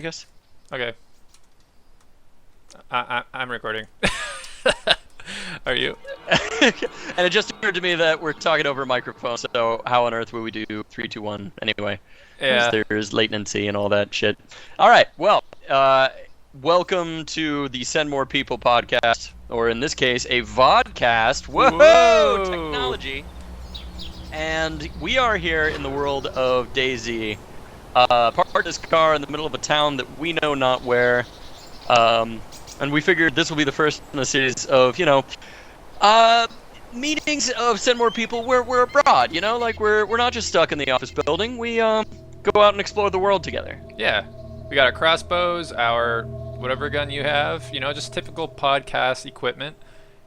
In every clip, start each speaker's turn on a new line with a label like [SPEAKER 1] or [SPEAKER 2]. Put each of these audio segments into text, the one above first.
[SPEAKER 1] guess.
[SPEAKER 2] Okay. I'm recording. Are you?
[SPEAKER 1] And it just occurred to me that we're talking over a microphone, so how on earth would we do 3, 2, 1 anyway?
[SPEAKER 2] Yeah.
[SPEAKER 1] There's latency and all that shit. All right, well, welcome to the Send More People podcast, or in this case, a Vodcast. Whoa! Technology. And we are here in the world of DayZ. Parked this car in the middle of a town that we know not where. And we figured this will be the first in a series of, meetings of Send More People where we're abroad, like we're not just stuck in the office building. We go out and explore the world together.
[SPEAKER 2] Yeah. We got our crossbows, our whatever gun you have, just typical podcast equipment.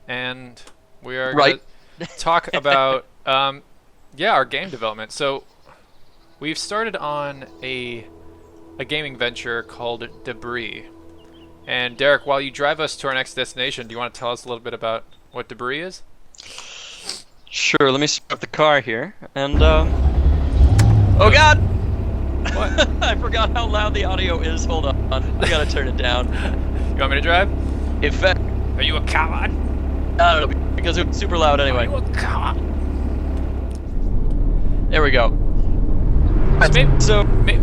[SPEAKER 2] And we are going to talk about, our game development. So we've started on a gaming venture called Debris. And Derek, while you drive us to our next destination, do you want to tell us a little bit about what Debris is?
[SPEAKER 1] Sure, let me start the car here. And, oh god! What? I forgot how loud the audio is. Hold on. I gotta turn it down.
[SPEAKER 2] You want me to drive?
[SPEAKER 1] In fact...
[SPEAKER 2] Are you a coward?
[SPEAKER 1] I don't know, because it's super loud anyway.
[SPEAKER 2] Are you a coward?
[SPEAKER 1] There we go.
[SPEAKER 2] So maybe...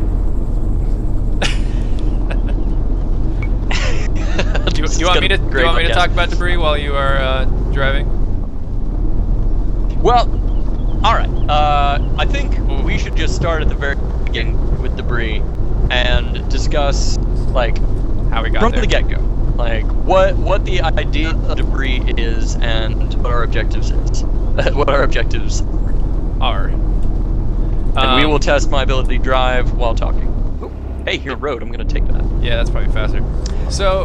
[SPEAKER 2] Do you want me to talk about Debris while you are driving?
[SPEAKER 1] Well, all right. I think we should just start at the very beginning with Debris and discuss
[SPEAKER 2] how we got
[SPEAKER 1] from
[SPEAKER 2] there.
[SPEAKER 1] the get-go, what the idea of Debris is and what our objectives is. What our objectives
[SPEAKER 2] are.
[SPEAKER 1] And we will test my ability to drive while talking. Ooh, hey, here's a road. I'm gonna take that.
[SPEAKER 2] Yeah, that's probably faster. So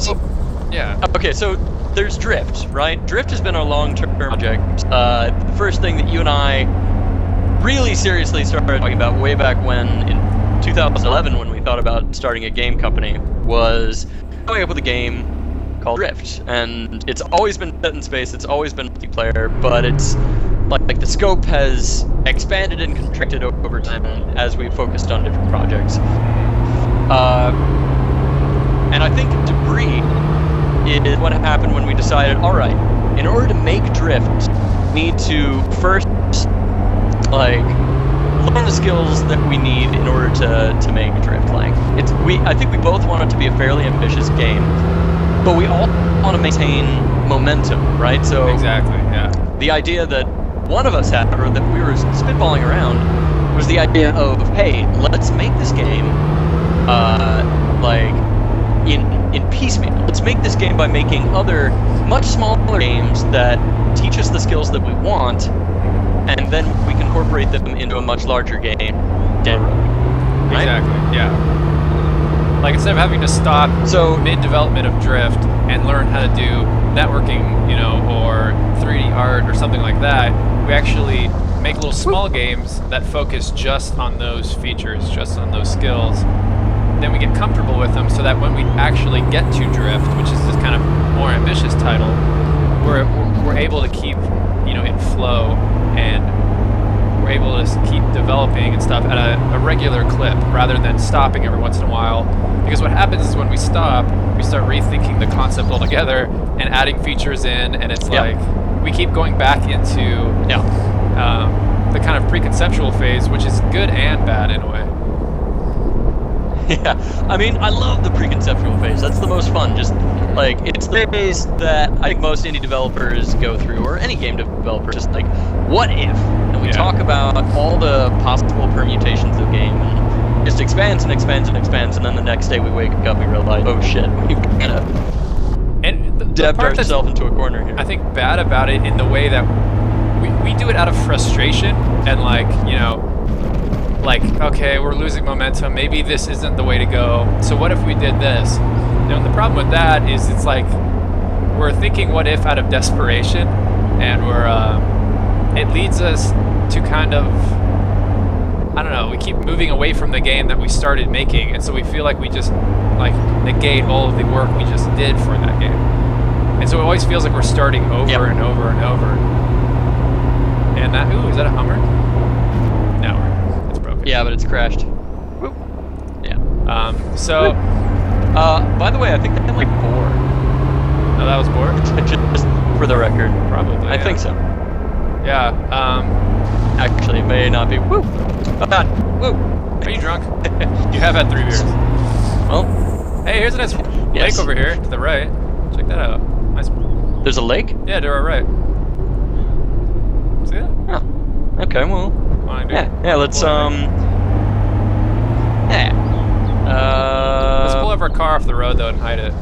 [SPEAKER 2] yeah.
[SPEAKER 1] Okay, so there's Drift, right? Drift has been our long-term project. The first thing that you and I really seriously started talking about way back when, in 2011, when we thought about starting a game company, was coming up with a game called Drift. And it's always been set in space, it's always been multiplayer, but it's like the scope has expanded and contracted over time as we've focused on different projects. And I think Debris is what happened when we decided, all right, in order to make Drift, we need to first, learn the skills that we need in order to make Drift. I think we both want it to be a fairly ambitious game, but we all want to maintain momentum, right? So
[SPEAKER 2] exactly, yeah.
[SPEAKER 1] The idea that one of us had, or that we were spitballing around, was the idea of, hey, let's make this game, in piecemeal. Let's make this game by making other, much smaller games that teach us the skills that we want, and then we can incorporate them into a much larger game down the road. Right?
[SPEAKER 2] Exactly, yeah. Instead of having to stop mid-development of Drift and learn how to do networking, or 3D art or something like that, we actually make little small games that focus just on those features, just on those skills. Then we get comfortable with them so that when we actually get to Drift, which is this kind of more ambitious title, we're able to keep, in flow, and we're able to keep developing and stuff at a regular clip rather than stopping every once in a while. Because what happens is when we stop, we start rethinking the concept altogether and adding features in, and it's we keep going back into the kind of pre-conceptual phase, which is good and bad in a way.
[SPEAKER 1] Yeah, I mean, I love the pre-conceptual phase. That's the most fun. Just, it's the phase that I think most indie developers go through, or any game developer, just what if? And we talk about all the possible permutations of the game, and it just expands and expands and expands, and then the next day we wake up and we realize, oh shit, we've kind of dabbed ourselves into a corner here.
[SPEAKER 2] I think bad about it in the way that we do it out of frustration, and okay, we're losing momentum, maybe this isn't the way to go, so what if we did this? And the problem with that is it's we're thinking what if out of desperation, and it leads us to kind of, I don't know, we keep moving away from the game that we started making, and so we feel like we just negate all of the work we just did for that game. And so it always feels like we're starting over and over and over. And that, is that a Hummer? No, it's broken.
[SPEAKER 1] Yeah, but it's crashed. Whoop. Yeah.
[SPEAKER 2] So
[SPEAKER 1] By the way, I think that like Boar.
[SPEAKER 2] No, that was Boar?
[SPEAKER 1] Just for the record.
[SPEAKER 2] Probably,
[SPEAKER 1] I think so.
[SPEAKER 2] Yeah,
[SPEAKER 1] Actually, it may not be. Woo! Oh, God. Woo!
[SPEAKER 2] Are you drunk? You have had 3 beers.
[SPEAKER 1] Well,
[SPEAKER 2] hey, here's a nice lake over here to the right. Check that out. Nice.
[SPEAKER 1] There's a lake?
[SPEAKER 2] Yeah, to our right. See that?
[SPEAKER 1] Oh. Okay, well. Yeah, let's, yeah.
[SPEAKER 2] Let's pull over our car off the road, though, and hide it.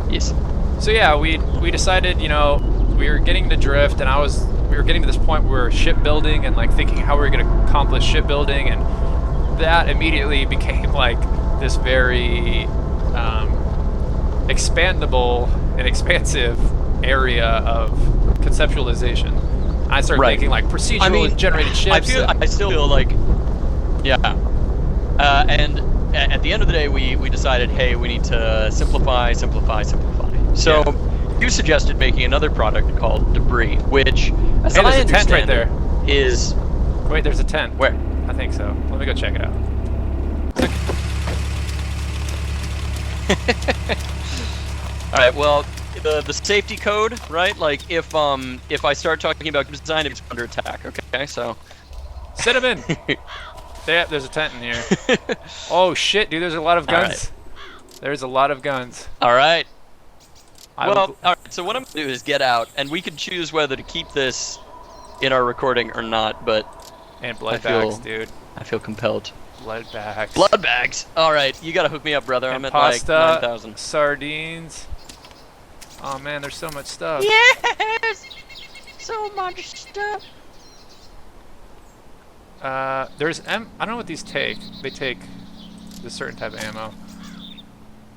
[SPEAKER 1] Yes.
[SPEAKER 2] So, yeah, we decided, you know, we were getting to drift, and we were getting to this point where we were shipbuilding and, like, thinking how we were going to accomplish shipbuilding, and that immediately became, like, this very expandable and expansive area of conceptualization. I started thinking like procedural generated ships.
[SPEAKER 1] I still feel like, yeah. And at the end of the day, we decided, hey, we need to simplify. So you suggested making another product called Debris, which, as I understand,
[SPEAKER 2] tent right there.
[SPEAKER 1] Is
[SPEAKER 2] wait, there's a tent.
[SPEAKER 1] Where?
[SPEAKER 2] I think so. Let me go check it out.
[SPEAKER 1] All right. Well, the safety code, right? Like if I start talking about design, it's under attack. Okay, so
[SPEAKER 2] set him in. Yeah, there's a tent in here. Oh shit, dude! There's a lot of guns.
[SPEAKER 1] Right.
[SPEAKER 2] There's a lot of guns.
[SPEAKER 1] All right. All right. So what I'm gonna do is get out, and we can choose whether to keep this in our recording or not. But
[SPEAKER 2] and blood bags, dude.
[SPEAKER 1] I feel compelled.
[SPEAKER 2] Blood bags.
[SPEAKER 1] Blood bags. All right, you gotta hook me up, brother.
[SPEAKER 2] And
[SPEAKER 1] I'm at
[SPEAKER 2] pasta,
[SPEAKER 1] like 9,000.
[SPEAKER 2] Sardines. Oh man, there's so much stuff.
[SPEAKER 1] Yes, so much stuff.
[SPEAKER 2] There's I don't know what these take. They take a certain type of ammo.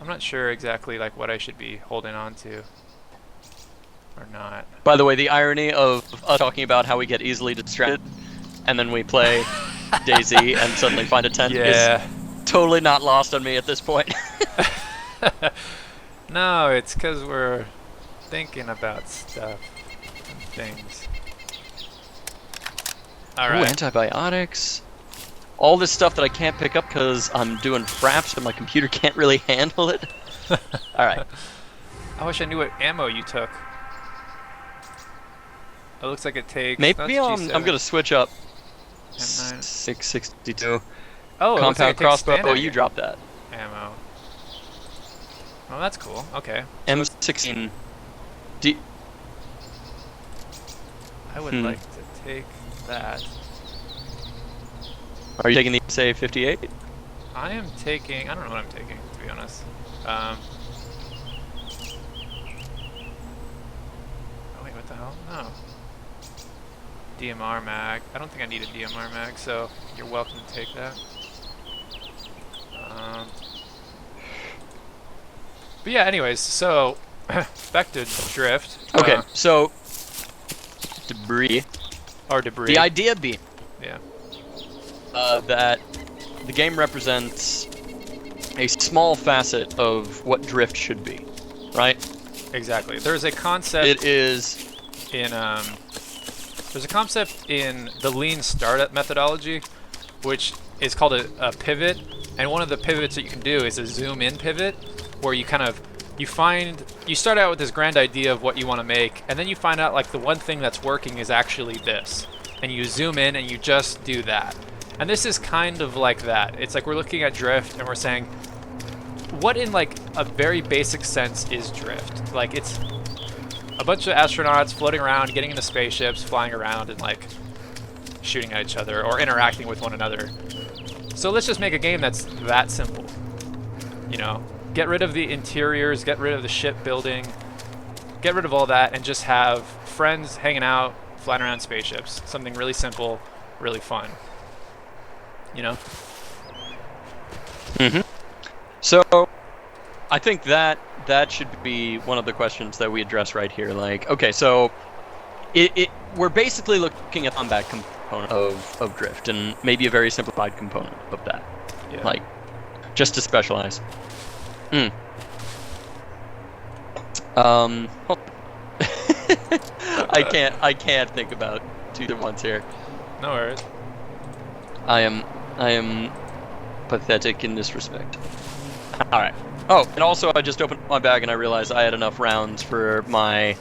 [SPEAKER 2] I'm not sure exactly like what I should be holding on to or not.
[SPEAKER 1] By the way, the irony of us talking about how we get easily distracted and then we play DayZ and suddenly find a tent is totally not lost on me at this point.
[SPEAKER 2] No, it's because we're thinking about stuff and things. Alright.
[SPEAKER 1] Ooh, antibiotics. All this stuff that I can't pick up because I'm doing fraps and my computer can't really handle it. Alright.
[SPEAKER 2] I wish I knew what ammo you took. It looks like it takes...
[SPEAKER 1] Maybe I'm going to switch up.
[SPEAKER 2] M9.
[SPEAKER 1] 662.
[SPEAKER 2] Oh,
[SPEAKER 1] compound crossbow. Oh, you
[SPEAKER 2] dropped
[SPEAKER 1] dropped that.
[SPEAKER 2] Ammo. Oh, that's cool. Okay.
[SPEAKER 1] M16.
[SPEAKER 2] I would like to take that.
[SPEAKER 1] Are you taking the SA-58?
[SPEAKER 2] I am taking... I don't know what I'm taking, to be honest. Oh, wait, what the hell? No. DMR mag. I don't think I need a DMR mag, so you're welcome to take that. But yeah, anyways, so back to drift.
[SPEAKER 1] Okay, so debris.
[SPEAKER 2] Or debris.
[SPEAKER 1] The idea being
[SPEAKER 2] yeah.
[SPEAKER 1] That the game represents a small facet of what drift should be, right?
[SPEAKER 2] Exactly. There's a concept.
[SPEAKER 1] It is
[SPEAKER 2] in there's a concept in the lean startup methodology, which is called a pivot, and one of the pivots that you can do is a zoom in pivot, where you kind of you start out with this grand idea of what you want to make, and then you find out like the one thing that's working is actually this, and you zoom in and you just do that. And this is kind of like that. It's like we're looking at drift and we're saying, what in like a very basic sense is drift? Like it's a bunch of astronauts floating around, getting into spaceships, flying around and like shooting at each other or interacting with one another. So let's just make a game that's that simple. You know, get rid of the interiors, get rid of the ship building, get rid of all that and just have friends hanging out, flying around spaceships. Something really simple, really fun. You know?
[SPEAKER 1] Mm-hmm. So, I think that should be one of the questions that we address right here. Like, okay, so we're basically looking at the combat component of drift, and maybe a very simplified component of that.
[SPEAKER 2] Yeah.
[SPEAKER 1] Like, just to specialize. Hold on. I can't think about two at once here.
[SPEAKER 2] No worries.
[SPEAKER 1] I am pathetic in this respect. All right. Oh, and also I just opened my bag and I realized I had enough rounds for my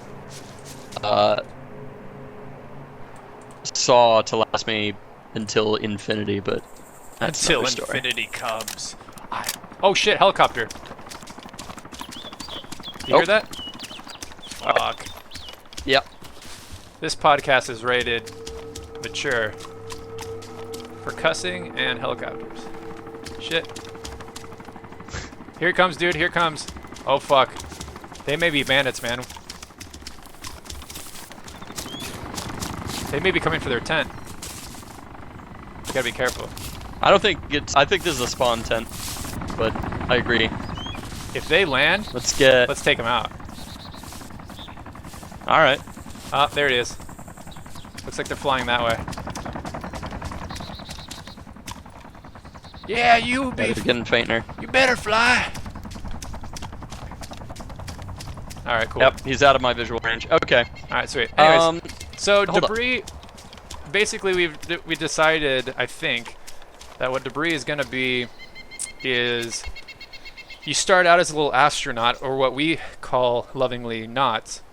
[SPEAKER 1] saw to last me until infinity, but that's
[SPEAKER 2] until
[SPEAKER 1] another story.
[SPEAKER 2] infinity comes. Oh shit! Helicopter. You hear that? Fuck.
[SPEAKER 1] Yep.
[SPEAKER 2] This podcast is rated mature for cussing and helicopters. Shit. Here it comes, dude. Here it comes. Oh fuck. They may be bandits, man. They may be coming for their tent. You gotta be careful.
[SPEAKER 1] I think this is a spawn tent, but I agree.
[SPEAKER 2] If they land,
[SPEAKER 1] let's
[SPEAKER 2] take them out.
[SPEAKER 1] All right.
[SPEAKER 2] Oh, there it is. Looks like they're flying that way. Yeah, you be.
[SPEAKER 1] They're getting fainter.
[SPEAKER 2] You better fly. All right, cool.
[SPEAKER 1] Yep, he's out of my visual range. Okay.
[SPEAKER 2] All right, sweet. Anyways, so debris. Basically, we decided, I think, that what debris is going to be is you start out as a little astronaut, or what we call lovingly knots,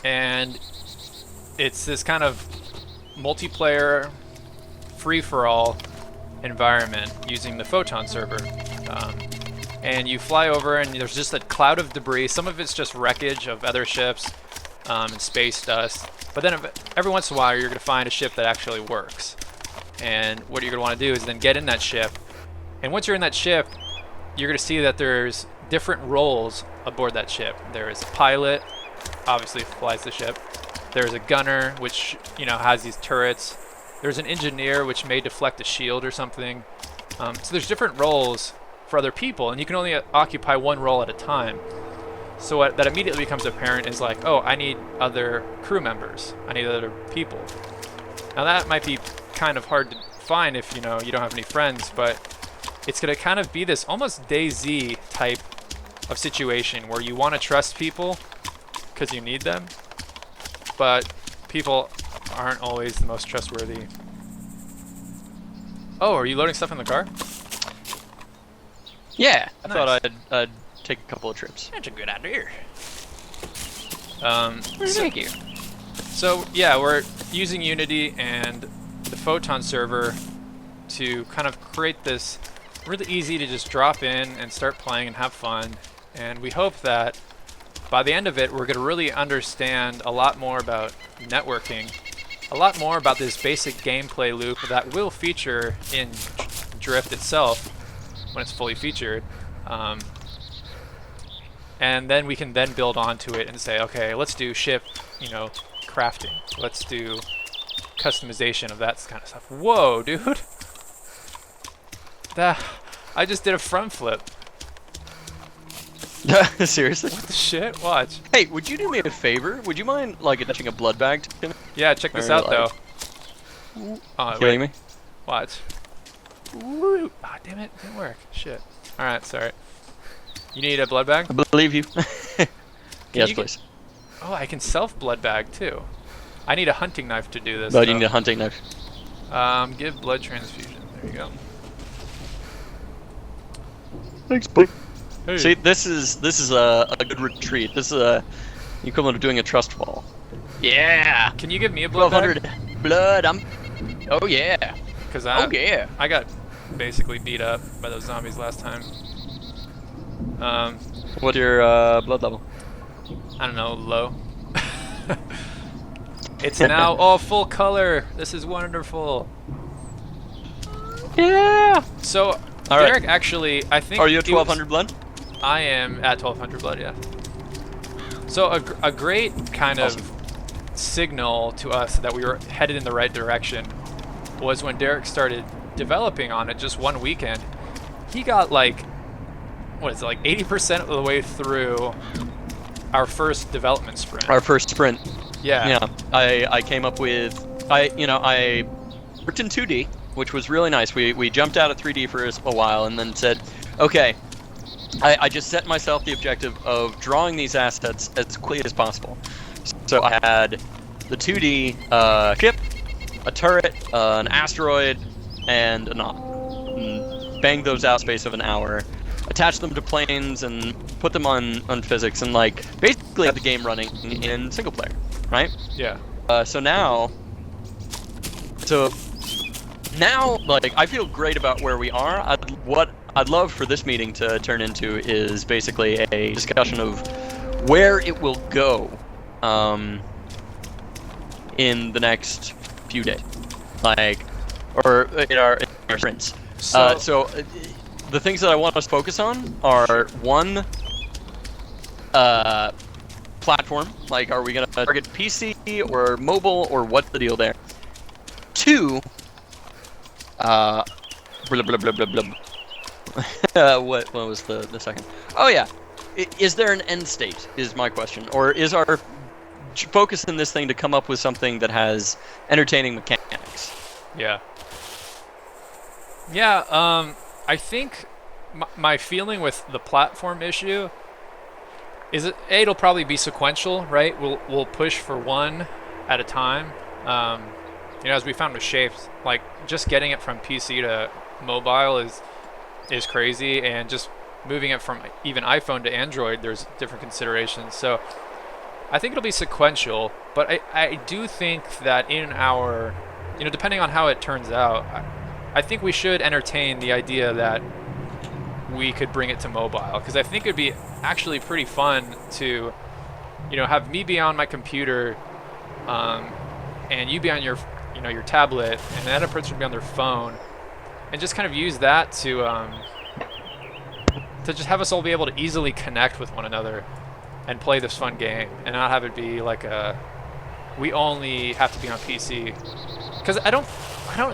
[SPEAKER 2] and it's this kind of multiplayer, free-for-all environment using the photon server. And you fly over and there's just a cloud of debris. Some of it's just wreckage of other ships and space dust. But then every once in a while you're going to find a ship that actually works. And what you're going to want to do is then get in that ship. And once you're in that ship, you're going to see that there's different roles aboard that ship. There is a pilot, obviously flies the ship. There's a gunner, which has these turrets. There's an engineer, which may deflect a shield or something. So there's different roles for other people, and you can only occupy one role at a time. So what that immediately becomes apparent is like, oh, I need other crew members. I need other people. Now that might be kind of hard to find if you don't have any friends, but it's going to kind of be this almost DayZ type of situation where you want to trust people because you need them, but people aren't always the most trustworthy. Oh, are you loading stuff in the car?
[SPEAKER 1] Yeah, I
[SPEAKER 2] Nice.
[SPEAKER 1] thought I'd take a couple of trips.
[SPEAKER 2] That's a good idea.
[SPEAKER 1] Thank you.
[SPEAKER 2] So yeah, we're using Unity and the Photon server to kind of create this really easy to just drop in and start playing and have fun. And we hope that by the end of it, we're going to really understand a lot more about networking, a lot more about this basic gameplay loop that will feature in Drift itself when it's fully featured. And then we can then build onto it and say, okay, let's do ship, crafting. Let's do customization of that kind of stuff. Whoa, dude. I just did a front flip.
[SPEAKER 1] Seriously?
[SPEAKER 2] What the shit? Watch.
[SPEAKER 1] Hey, would you do me a favor? Would you mind, attaching a blood bag to me?
[SPEAKER 2] Yeah, check this out, though.
[SPEAKER 1] Kidding me?
[SPEAKER 2] Watch. Woo! Ah, damn it. Didn't work. Shit. Alright, sorry. You need a blood bag?
[SPEAKER 1] I believe you. Yes, please.
[SPEAKER 2] Oh, I can self-blood bag, too. I need a hunting knife to do this,
[SPEAKER 1] But you need a hunting knife.
[SPEAKER 2] Give blood transfusion. There you go.
[SPEAKER 1] Thanks, buddy.
[SPEAKER 2] Hey.
[SPEAKER 1] See, this is a good retreat. This is the equivalent of doing a trust fall. Yeah.
[SPEAKER 2] Can you give me a blood bag?
[SPEAKER 1] 1200 blood. Oh yeah.
[SPEAKER 2] Because
[SPEAKER 1] yeah.
[SPEAKER 2] I got basically beat up by those zombies last time.
[SPEAKER 1] What's your blood level?
[SPEAKER 2] I don't know, low. It's now all full color. This is wonderful.
[SPEAKER 1] Yeah.
[SPEAKER 2] So,
[SPEAKER 1] All
[SPEAKER 2] Derek
[SPEAKER 1] right.
[SPEAKER 2] actually, I think.
[SPEAKER 1] Are you at 1200 blood?
[SPEAKER 2] I am at 1200 blood, yeah. So a great kind
[SPEAKER 1] Awesome.
[SPEAKER 2] of signal to us that we were headed in the right direction was when Derek started developing on it just one weekend. He got like 80% of the way through our first development sprint.
[SPEAKER 1] Our first sprint.
[SPEAKER 2] Yeah.
[SPEAKER 1] Yeah. I came up with I worked in 2D, which was really nice. We jumped out of 3D for a while and then said, okay, I just set myself the objective of drawing these assets as quickly as possible. So I had the 2D ship, a turret, an asteroid, and a knot. And banged those out in space of an hour. attach them to planes and put them on physics and like basically have the game running in single player, right?
[SPEAKER 2] Yeah.
[SPEAKER 1] So now like I feel great about where we are. What I'd love for this meeting to turn into is basically a discussion of where it will go in the next few days, like, or in our sprints. So the things that I want us to focus on are one, platform. Like, are we gonna target PC or mobile, or what's the deal there? Two, blah blah blah blah blah. What was the second? Oh yeah, is there an end state? Is my question, or is our focus in this thing to come up with something that has entertaining mechanics?
[SPEAKER 2] Yeah. Yeah. I think my feeling with the platform issue is it'll probably be sequential, right? We'll push for one at a time. As we found with Shapes, like just getting it from PC to mobile is crazy, and just moving it from even iPhone to Android, there's different considerations. So I think it'll be sequential, but I do think that in our, depending on how it turns out, I think we should entertain the idea that we could bring it to mobile, because I think it'd be actually pretty fun to, have me be on my computer, and you be on your, your tablet, and the other person be on their phone, and just kind of use that to just have us all be able to easily connect with one another and play this fun game, and not have it be like we only have to be on PC, because I don't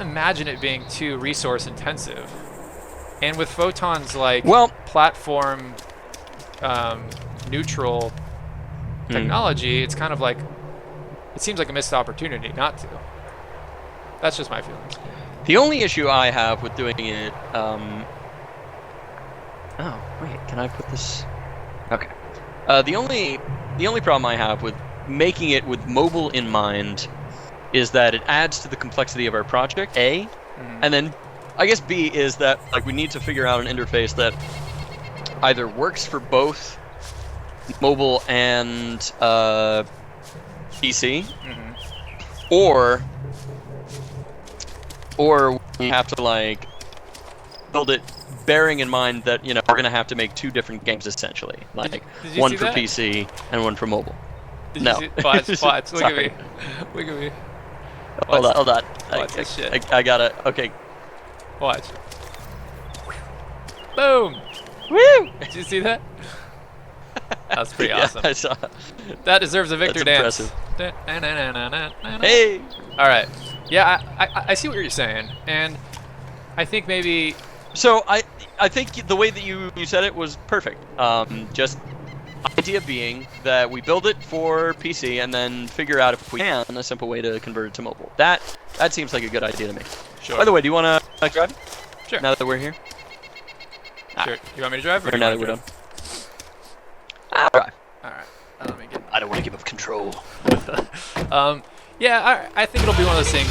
[SPEAKER 2] imagine it being too resource intensive. And with Photon's platform neutral technology, it's kind of like, it seems like a missed opportunity not to. That's just my feelings.
[SPEAKER 1] The only issue I have with doing it, oh wait, can I put this? Okay. The only problem I have with making it with mobile in mind is that it adds to the complexity of our project, A, and then I guess B is that like we need to figure out an interface that either works for both mobile and PC, or we have to like build it bearing in mind that we're gonna have to make two different games essentially, like
[SPEAKER 2] did you
[SPEAKER 1] one
[SPEAKER 2] see
[SPEAKER 1] for
[SPEAKER 2] that?
[SPEAKER 1] PC and one for mobile.
[SPEAKER 2] Did
[SPEAKER 1] No.
[SPEAKER 2] You see? Watch, look at me. Look at me.
[SPEAKER 1] Hold on.
[SPEAKER 2] Watch this shit.
[SPEAKER 1] I gotta. Okay.
[SPEAKER 2] Watch. Boom!
[SPEAKER 1] Woo!
[SPEAKER 2] Did you see that? That's pretty
[SPEAKER 1] Yeah,
[SPEAKER 2] awesome.
[SPEAKER 1] I saw.
[SPEAKER 2] That deserves a victor
[SPEAKER 1] That's
[SPEAKER 2] dance.
[SPEAKER 1] impressive. Hey.
[SPEAKER 2] All right. Yeah, I see what you're saying, and I think maybe.
[SPEAKER 1] So I think the way that you said it was perfect. Just idea being that we build it for PC and then figure out if we can a simple way to convert it to mobile. That seems like a good idea to me.
[SPEAKER 2] Sure.
[SPEAKER 1] By the way, do you want to drive?
[SPEAKER 2] Sure.
[SPEAKER 1] Now that we're here.
[SPEAKER 2] Sure. You want me to drive?
[SPEAKER 1] Or now that we're done. I'll drive.
[SPEAKER 2] All right. Let me get.
[SPEAKER 1] I don't want to give up control.
[SPEAKER 2] Yeah, I think it'll be one of those things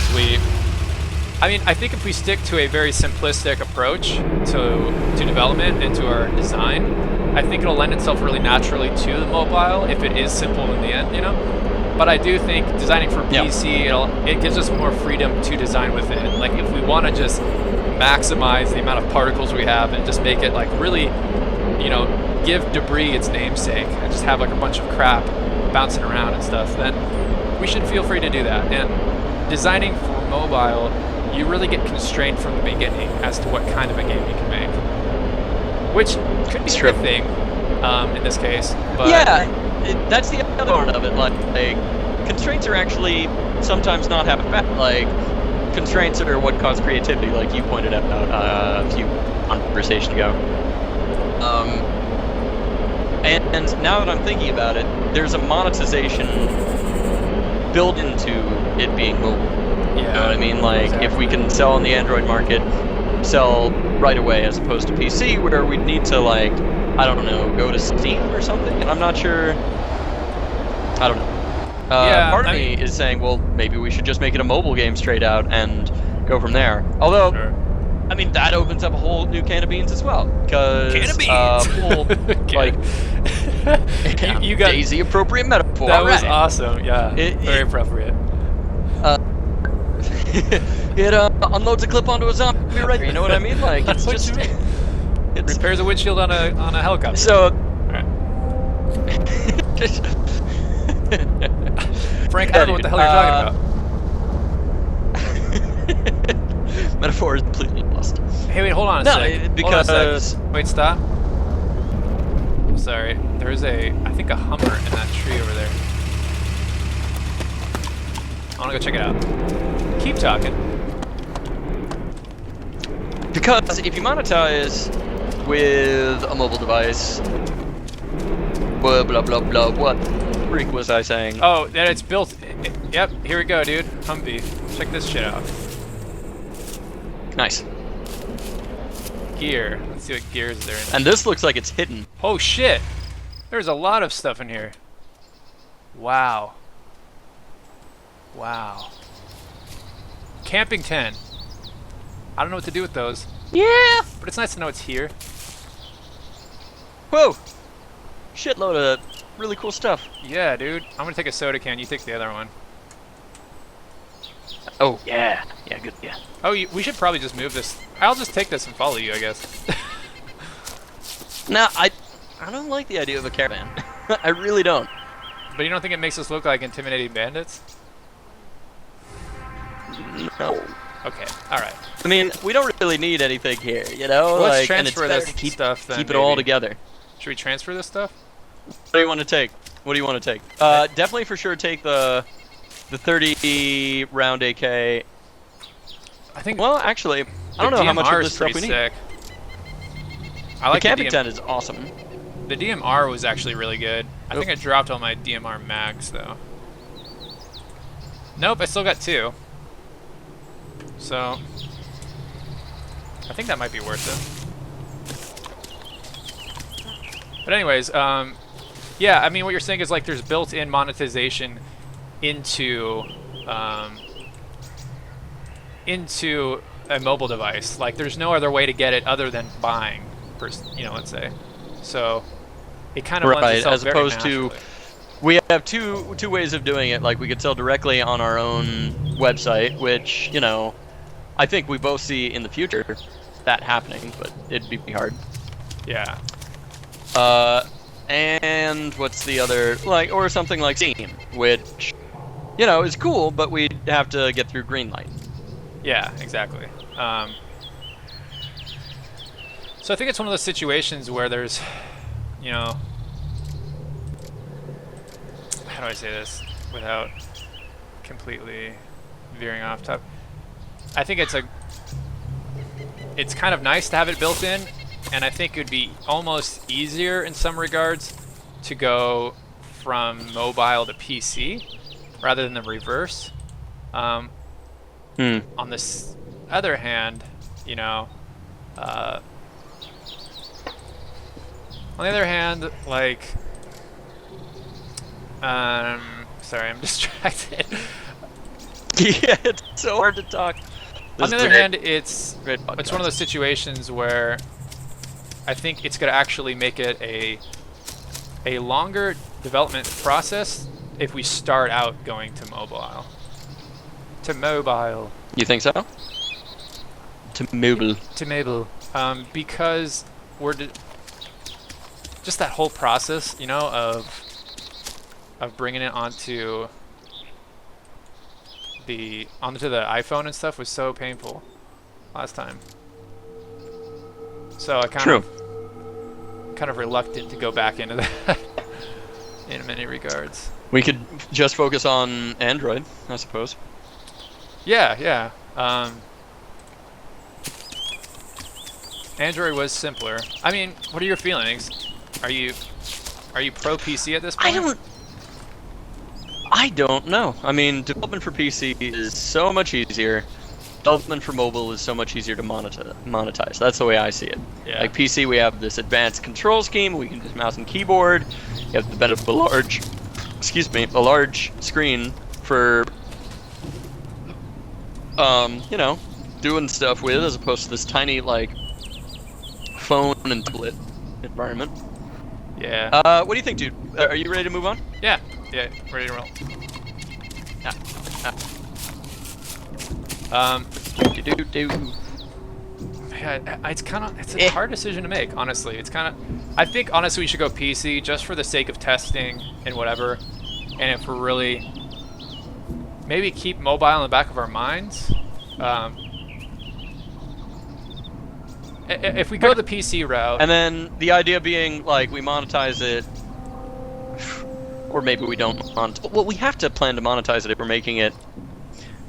[SPEAKER 2] I think if we stick to a very simplistic approach to development and to our design, I think it'll lend itself really naturally to the mobile if it is simple in the end, But I do think designing for PC, it gives us more freedom to design with it. Like if we want to just maximize the amount of particles we have and just make it like really, give debris its namesake and just have like a bunch of crap bouncing around and stuff, then we should feel free to do that. And designing for mobile, you really get constrained from the beginning as to what kind of a game you can make, which could be a good thing in this case. But
[SPEAKER 1] yeah, that's the other part of it. Like constraints are actually sometimes not half bad. Like constraints are what cause creativity, like you pointed out a few conversations ago. And now that I'm thinking about it, there's a monetization built into it being mobile.
[SPEAKER 2] Yeah,
[SPEAKER 1] you know what I mean? Like,
[SPEAKER 2] exactly.
[SPEAKER 1] if we can sell on the Android market, sell right away, as opposed to PC, where we'd need to, like, I don't know, go to Steam or something? And I'm not sure. I don't know. Part of me is saying, well, maybe we should just make it a mobile game straight out and go from there. Although, I mean, that opens up a whole new can of beans as well. Because
[SPEAKER 2] Can of beans.
[SPEAKER 1] like,
[SPEAKER 2] you got
[SPEAKER 1] Daisy appropriate metaphor.
[SPEAKER 2] That was awesome. Yeah, very appropriate.
[SPEAKER 1] It unloads a clip onto a zombie right. You know what I mean? Like, it's just
[SPEAKER 2] it repairs a windshield on a helicopter.
[SPEAKER 1] So,
[SPEAKER 2] Frank, I don't know what the hell you're talking about.
[SPEAKER 1] Metaphor is completely lost.
[SPEAKER 2] Hey, wait, hold on a sec.
[SPEAKER 1] Because
[SPEAKER 2] wait, stop. Sorry, there's I think a Hummer in that tree over there. I wanna go check it out. Keep talking.
[SPEAKER 1] Because if you monetize with a mobile device, blah blah blah blah. What freak was I saying?
[SPEAKER 2] Oh, that it's built. Yep, here we go, dude. Humvee. Check this shit out.
[SPEAKER 1] Nice.
[SPEAKER 2] Gear. Let's see what gears there in.
[SPEAKER 1] And this looks like it's hidden.
[SPEAKER 2] Oh shit! There's a lot of stuff in here. Wow. Wow. Camping tent. I don't know what to do with those.
[SPEAKER 1] Yeah.
[SPEAKER 2] But it's nice to know it's here.
[SPEAKER 1] Whoa. Shitload of really cool stuff.
[SPEAKER 2] Yeah, dude. I'm gonna take a soda can. You take the other one.
[SPEAKER 1] Oh yeah. Yeah. Good. Yeah.
[SPEAKER 2] Oh, we should probably just move this. I'll just take this and follow you, I guess.
[SPEAKER 1] No, I don't like the idea of a caravan. I really don't.
[SPEAKER 2] But you don't think it makes us look like intimidating bandits?
[SPEAKER 1] No.
[SPEAKER 2] Okay, alright.
[SPEAKER 1] I mean, we don't really need anything here, you know?
[SPEAKER 2] Well, let's
[SPEAKER 1] like,
[SPEAKER 2] transfer
[SPEAKER 1] and it's
[SPEAKER 2] this
[SPEAKER 1] better to
[SPEAKER 2] stuff then,
[SPEAKER 1] keep it all together.
[SPEAKER 2] Should we transfer this stuff?
[SPEAKER 1] What do you want to take? What do you want to take? Definitely for sure take the 30 round AK.
[SPEAKER 2] I think.
[SPEAKER 1] Well, actually, I don't know how much of this stuff we need.
[SPEAKER 2] Sick. I like
[SPEAKER 1] the camping tent is awesome.
[SPEAKER 2] The DMR was actually really good. I think I dropped all my DMR mags though. Nope, I still got 2. So I think that might be worth it. But anyways, yeah, I mean what you're saying is like there's built-in monetization into a mobile device. Like there's no other way to get it other than buying, let's say. So it kind of lends itself
[SPEAKER 1] as opposed
[SPEAKER 2] naturally.
[SPEAKER 1] to we have two ways of doing it. Like we could sell directly on our own website, which I think we both see in the future that happening, but it'd be hard.
[SPEAKER 2] Yeah.
[SPEAKER 1] And what's the other, like, or something like Steam, which is cool, but we'd have to get through Greenlight.
[SPEAKER 2] Yeah, exactly. So I think it's one of those situations where there's, how do I say this without completely veering off topic? I think it's kind of nice to have it built in, and I think it would be almost easier in some regards to go from mobile to PC rather than the reverse. On this other hand, on the other hand, like, sorry, I'm distracted.
[SPEAKER 1] Yeah, it's so hard to talk.
[SPEAKER 2] On the other hand, it's one of those situations where I think it's going to actually make it a longer development process if we start out going to mobile.
[SPEAKER 1] You think so? To mobile.
[SPEAKER 2] Because we're just that whole process, of bringing it onto the iPhone and stuff was so painful last time. So I kind of reluctant to go back into that in many regards.
[SPEAKER 1] We could just focus on Android, I suppose.
[SPEAKER 2] Yeah. Android was simpler. I mean, what are your feelings? Are you pro PC at this point?
[SPEAKER 1] I don't know. I mean, development for PC is so much easier. Development for mobile is so much easier to monetize. That's the way I see it.
[SPEAKER 2] Yeah.
[SPEAKER 1] Like PC, we have this advanced control scheme. We can just mouse and keyboard. You have the benefit of a large screen for, doing stuff with, as opposed to this tiny like phone and tablet environment.
[SPEAKER 2] Yeah.
[SPEAKER 1] What do you think, dude? Are you ready to move on?
[SPEAKER 2] Yeah, ready to roll. Yeah, it's a hard decision to make, honestly. I think honestly we should go PC just for the sake of testing and whatever. And if we're really, maybe keep mobile in the back of our minds. If we go the PC route,
[SPEAKER 1] and then the idea being like we monetize it, or maybe we don't monetize. Well, we have to plan to monetize it if we're making it.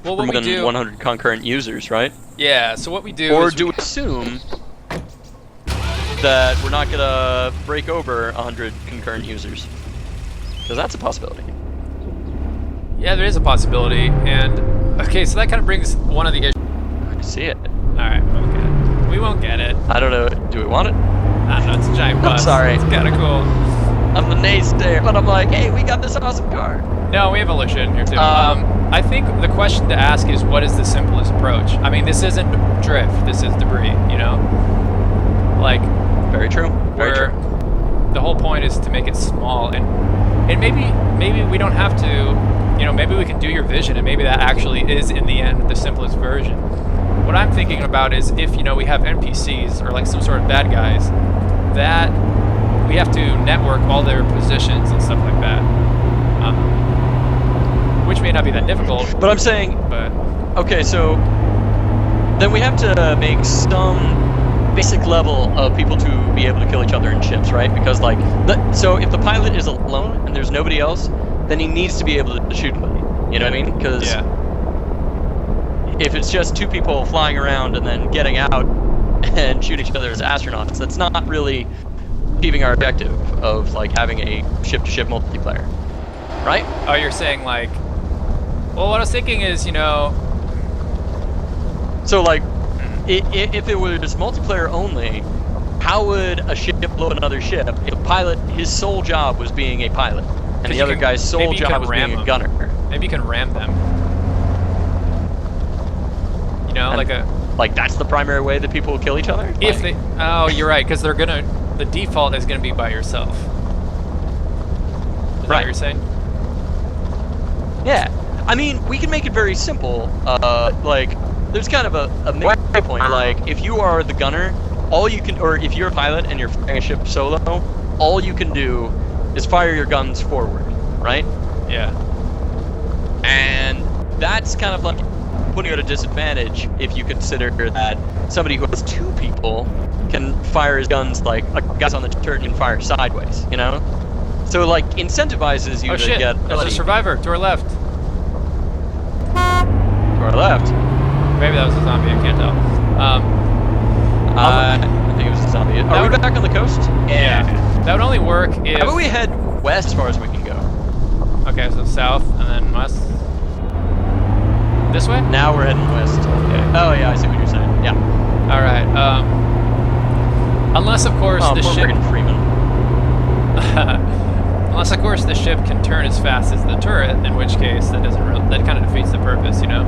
[SPEAKER 2] Well, what
[SPEAKER 1] more
[SPEAKER 2] we
[SPEAKER 1] than
[SPEAKER 2] do,
[SPEAKER 1] 100 concurrent users, right?
[SPEAKER 2] Yeah. So what we do,
[SPEAKER 1] or
[SPEAKER 2] is
[SPEAKER 1] do we assume that we're not gonna break over 100 concurrent users? Because that's a possibility.
[SPEAKER 2] Yeah, there is a possibility, and okay, so that kind of brings one of the issues.
[SPEAKER 1] I see it.
[SPEAKER 2] All right, we won't get it.
[SPEAKER 1] I don't know. Do we want it?
[SPEAKER 2] I don't know. It's a giant bus.
[SPEAKER 1] I'm sorry.
[SPEAKER 2] It's kind of cool.
[SPEAKER 1] I'm the naysayer, but I'm like, hey, we got this awesome car.
[SPEAKER 2] No, we have Alicia in here too. I think the question to ask is, what is the simplest approach? I mean, this isn't drift. This is debris. You know, like.
[SPEAKER 1] Very true. Very true.
[SPEAKER 2] The whole point is to make it small, and maybe we don't have to. You know, maybe we can do your vision, and maybe that actually is in the end the simplest version. What I'm thinking about is if, you know, we have NPCs or like some sort of bad guys, that we have to network all their positions and stuff like that, which may not be that difficult.
[SPEAKER 1] But I'm saying, okay, so then we have to make some basic level of people to be able to kill each other in ships, right? Because like, so if the pilot is alone and there's nobody else, then he needs to be able to shoot somebody. You know what I mean? Because if it's just two people flying around and then getting out and shooting each other as astronauts, that's not really achieving our objective of like having a ship-to-ship multiplayer, right?
[SPEAKER 2] Oh, you're saying like, well, what I was thinking is, you know,
[SPEAKER 1] so like, if it was multiplayer only, how would a ship blow another ship if a pilot, his sole job was being a pilot? And the other guy's sole job was being a gunner.
[SPEAKER 2] Maybe you can ram them. You know,
[SPEAKER 1] and like that's the primary way that people will kill each other?
[SPEAKER 2] If they, oh, you're right, because the default is gonna be by yourself. Is that what you're saying?
[SPEAKER 1] Yeah. I mean, we can make it very simple. Like, there's kind of a midway point. Like, if you are the gunner, all you can, or if you're a pilot and you're flying a ship solo, all you can do is fire your guns forward, right?
[SPEAKER 2] Yeah.
[SPEAKER 1] And that's kind of like putting you at a disadvantage if you consider that somebody who has two people can fire his guns like a guy's on the turret and fire sideways, you know? So like incentivizes you to get.
[SPEAKER 2] There's a survivor to our left.
[SPEAKER 1] To our left.
[SPEAKER 2] Maybe that was a zombie. I can't tell.
[SPEAKER 1] I think it was a zombie. Are we back on the coast?
[SPEAKER 2] Yeah. That would only work if.
[SPEAKER 1] How about we head west as far as we can go?
[SPEAKER 2] Okay, so south and then west. This way?
[SPEAKER 1] Now we're heading west. Okay. Oh yeah, I see what you're saying. Yeah.
[SPEAKER 2] All right. Unless of course the ship.
[SPEAKER 1] Freeman.
[SPEAKER 2] Unless of course the ship can turn as fast as the turret, in which case that that kind of defeats the purpose, you know.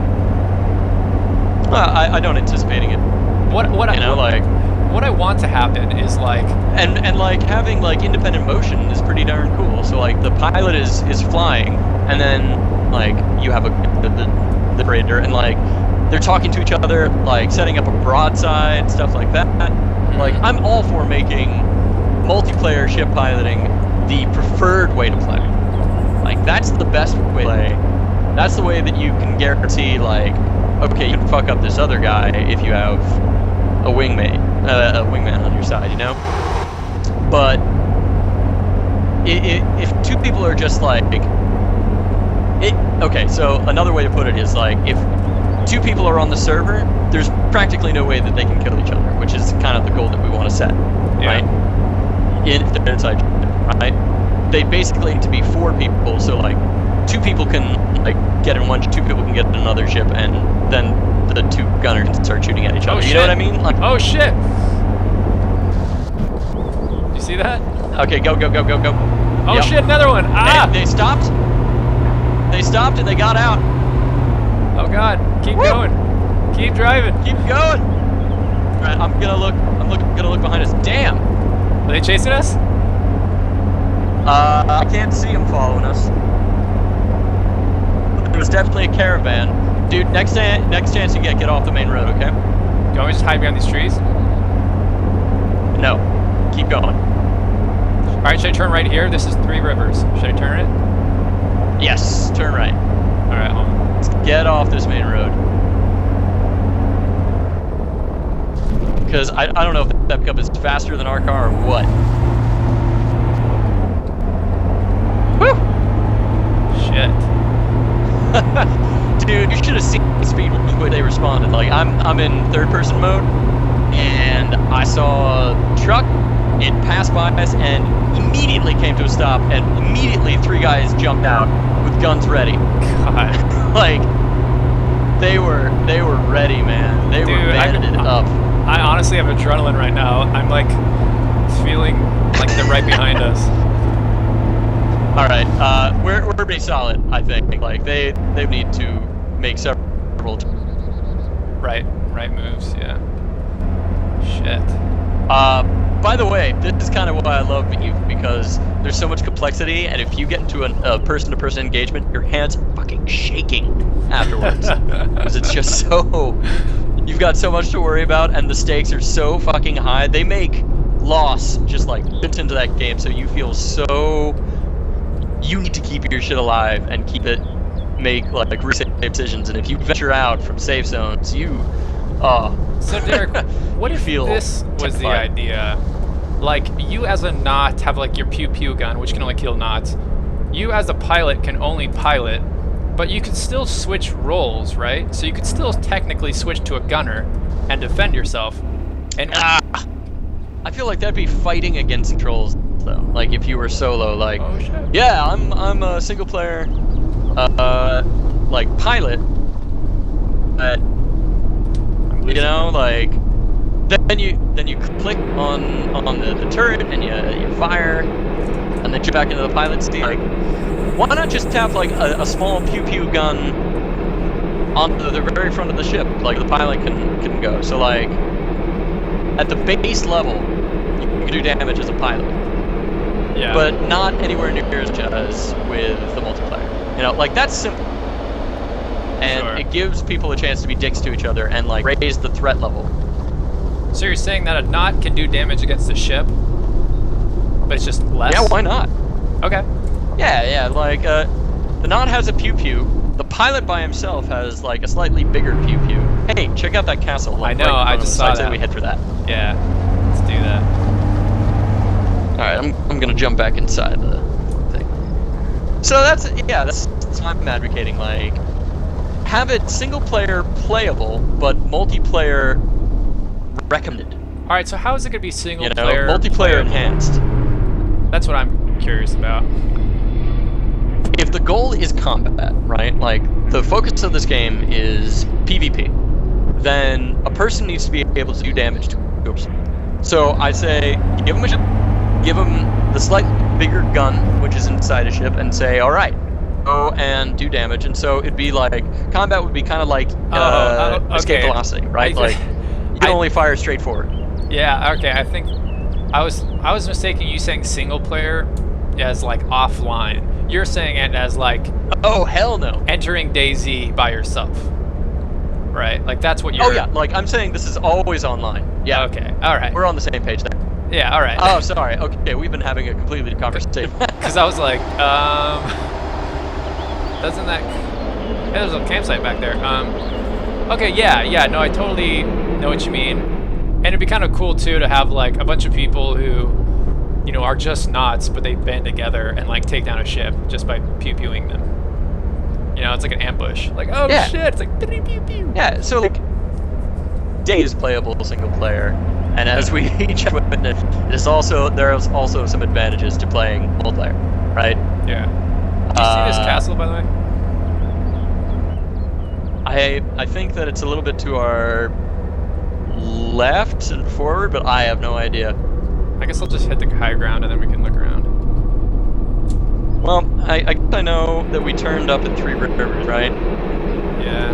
[SPEAKER 1] Well, I don't anticipating it.
[SPEAKER 2] What I want to happen is like
[SPEAKER 1] and like having like independent motion is pretty darn cool. So like the pilot is flying, and then like you have the operator, and like they're talking to each other, like setting up a broadside, stuff like that. Like I'm all for making multiplayer ship piloting the preferred way to play. Like that's the best way to play. That's the way that you can guarantee like, okay, you can fuck up this other guy if you have a wingman on your side, you know? But if two people are just like, okay, so another way to put it is like, if two people are on the server, there's practically no way that they can kill each other, which is kind of the goal that we want to set, right? If they're inside, right? They basically need to be 4 people, so like 2 people can like get in one, 2 people can get in another ship, and then the 2 gunners can start shooting at each other. You know what I mean? Like,
[SPEAKER 2] oh shit! You see that?
[SPEAKER 1] Okay, go.
[SPEAKER 2] Oh yep. Shit, another one! Ah!
[SPEAKER 1] They stopped. They stopped and they got out.
[SPEAKER 2] Oh god, keep going. Keep driving.
[SPEAKER 1] Keep going. All right, I'm gonna look behind us. Damn.
[SPEAKER 2] Are they chasing us?
[SPEAKER 1] I can't see them following us. There's definitely a caravan. Dude, next chance you get off the main road, okay?
[SPEAKER 2] Do you want me to just hide behind these trees?
[SPEAKER 1] No. Keep going.
[SPEAKER 2] All right, should I turn right here? This is Three Rivers. Should I turn it?
[SPEAKER 1] Yes, turn right.
[SPEAKER 2] All right, hold on.
[SPEAKER 1] Let's get off this main road. Because I don't know if that pickup is faster than our car or what. Woo!
[SPEAKER 2] Shit.
[SPEAKER 1] Dude, you should have seen the speed with which they responded. Like, I'm in third-person mode, and I saw a truck. It passed by us and immediately came to a stop, and immediately 3 guys jumped out with guns ready.
[SPEAKER 2] God.
[SPEAKER 1] Like, they were ready, man. They were banded up.
[SPEAKER 2] I honestly have adrenaline right now. I'm like feeling like they're right behind us.
[SPEAKER 1] All right, we're pretty solid, I think. Like they need to make several.
[SPEAKER 2] Right moves. Yeah. Shit.
[SPEAKER 1] By the way, this is kind of why I love you, because there's so much complexity, and if you get into a person-to-person engagement, your hands are fucking shaking afterwards, because it's just so. You've got so much to worry about, and the stakes are so fucking high. They make loss just like built into that game, so you feel so. You need to keep your shit alive and keep it, make like safe decisions. And if you venture out from safe zones, you.
[SPEAKER 2] So Derek, what if this was the idea? Like, you as a Knot have like your pew-pew gun, which can only kill Knots. You as a pilot can only pilot, but you could still switch roles, right? So you could still technically switch to a gunner and defend yourself. And
[SPEAKER 1] I feel like that'd be fighting against trolls, though. Like if you were solo, like,
[SPEAKER 2] oh shit.
[SPEAKER 1] Yeah, I'm a single player, like pilot, but you know, like then you click on the turret and you fire, and then jump back into the pilot seat. Like, why not just tap like a small pew-pew gun on the very front of the ship, like the pilot can go. So like at the base level, you can do damage as a pilot.
[SPEAKER 2] Yeah.
[SPEAKER 1] But not anywhere near as much as with the multiplayer. You know, like that's simple. And
[SPEAKER 2] Sure.
[SPEAKER 1] It gives people a chance to be dicks to each other and like raise the threat level.
[SPEAKER 2] So you're saying that a Knot can do damage against the ship, but it's just less?
[SPEAKER 1] Yeah, why not?
[SPEAKER 2] Okay.
[SPEAKER 1] Yeah, like the Knot has a pew-pew. The pilot by himself has like a slightly bigger pew-pew. Hey, check out that castle.
[SPEAKER 2] I know, I just saw that.
[SPEAKER 1] Say we head for that.
[SPEAKER 2] Yeah, let's do that.
[SPEAKER 1] Alright, I'm gonna jump back inside the thing. So that's what I'm advocating, like, have it single player playable, but multiplayer recommended.
[SPEAKER 2] Alright, so how is it gonna be single
[SPEAKER 1] You know,
[SPEAKER 2] player
[SPEAKER 1] multiplayer
[SPEAKER 2] playable?
[SPEAKER 1] enhanced.
[SPEAKER 2] That's what I'm curious about.
[SPEAKER 1] If the goal is combat, right, like the focus of this game is PvP, then a person needs to be able to do damage to a person. So I say, give them the slightly bigger gun, which is inside a ship, and say, all right, go and do damage. And so it'd be like, combat would be kind of like escape velocity, right? Like, you can only fire straight forward.
[SPEAKER 2] Yeah, okay, I think I was mistaken you saying single player as like offline. You're saying it as like,
[SPEAKER 1] oh hell no,
[SPEAKER 2] entering DayZ by yourself, right? Like that's what you're.
[SPEAKER 1] Oh yeah, like I'm saying this is always online. Yeah.
[SPEAKER 2] Okay. All right.
[SPEAKER 1] We're on the same page there.
[SPEAKER 2] Yeah. All right.
[SPEAKER 1] Oh, sorry. Okay, we've been having a completely different conversation.
[SPEAKER 2] Because I was like, doesn't that? Yeah, there's a campsite back there. Okay. Yeah. No, I totally know what you mean. And it'd be kind of cool too to have like a bunch of people who, you know, are just Knots, but they band together and like take down a ship just by pew-pewing them. You know, it's like an ambush. Like, oh
[SPEAKER 1] yeah.
[SPEAKER 2] Shit, it's like pew pew.
[SPEAKER 1] Yeah, so like Day is playable single player, and as we each have witnessed, there's also some advantages to playing multiplayer, right?
[SPEAKER 2] Yeah. Do you see this castle, by the way?
[SPEAKER 1] I think that it's a little bit to our left and forward, but I have no idea.
[SPEAKER 2] I guess I'll just hit the high ground and then we can look around.
[SPEAKER 1] Well, I know that we turned up at Three Rivers, right?
[SPEAKER 2] Yeah.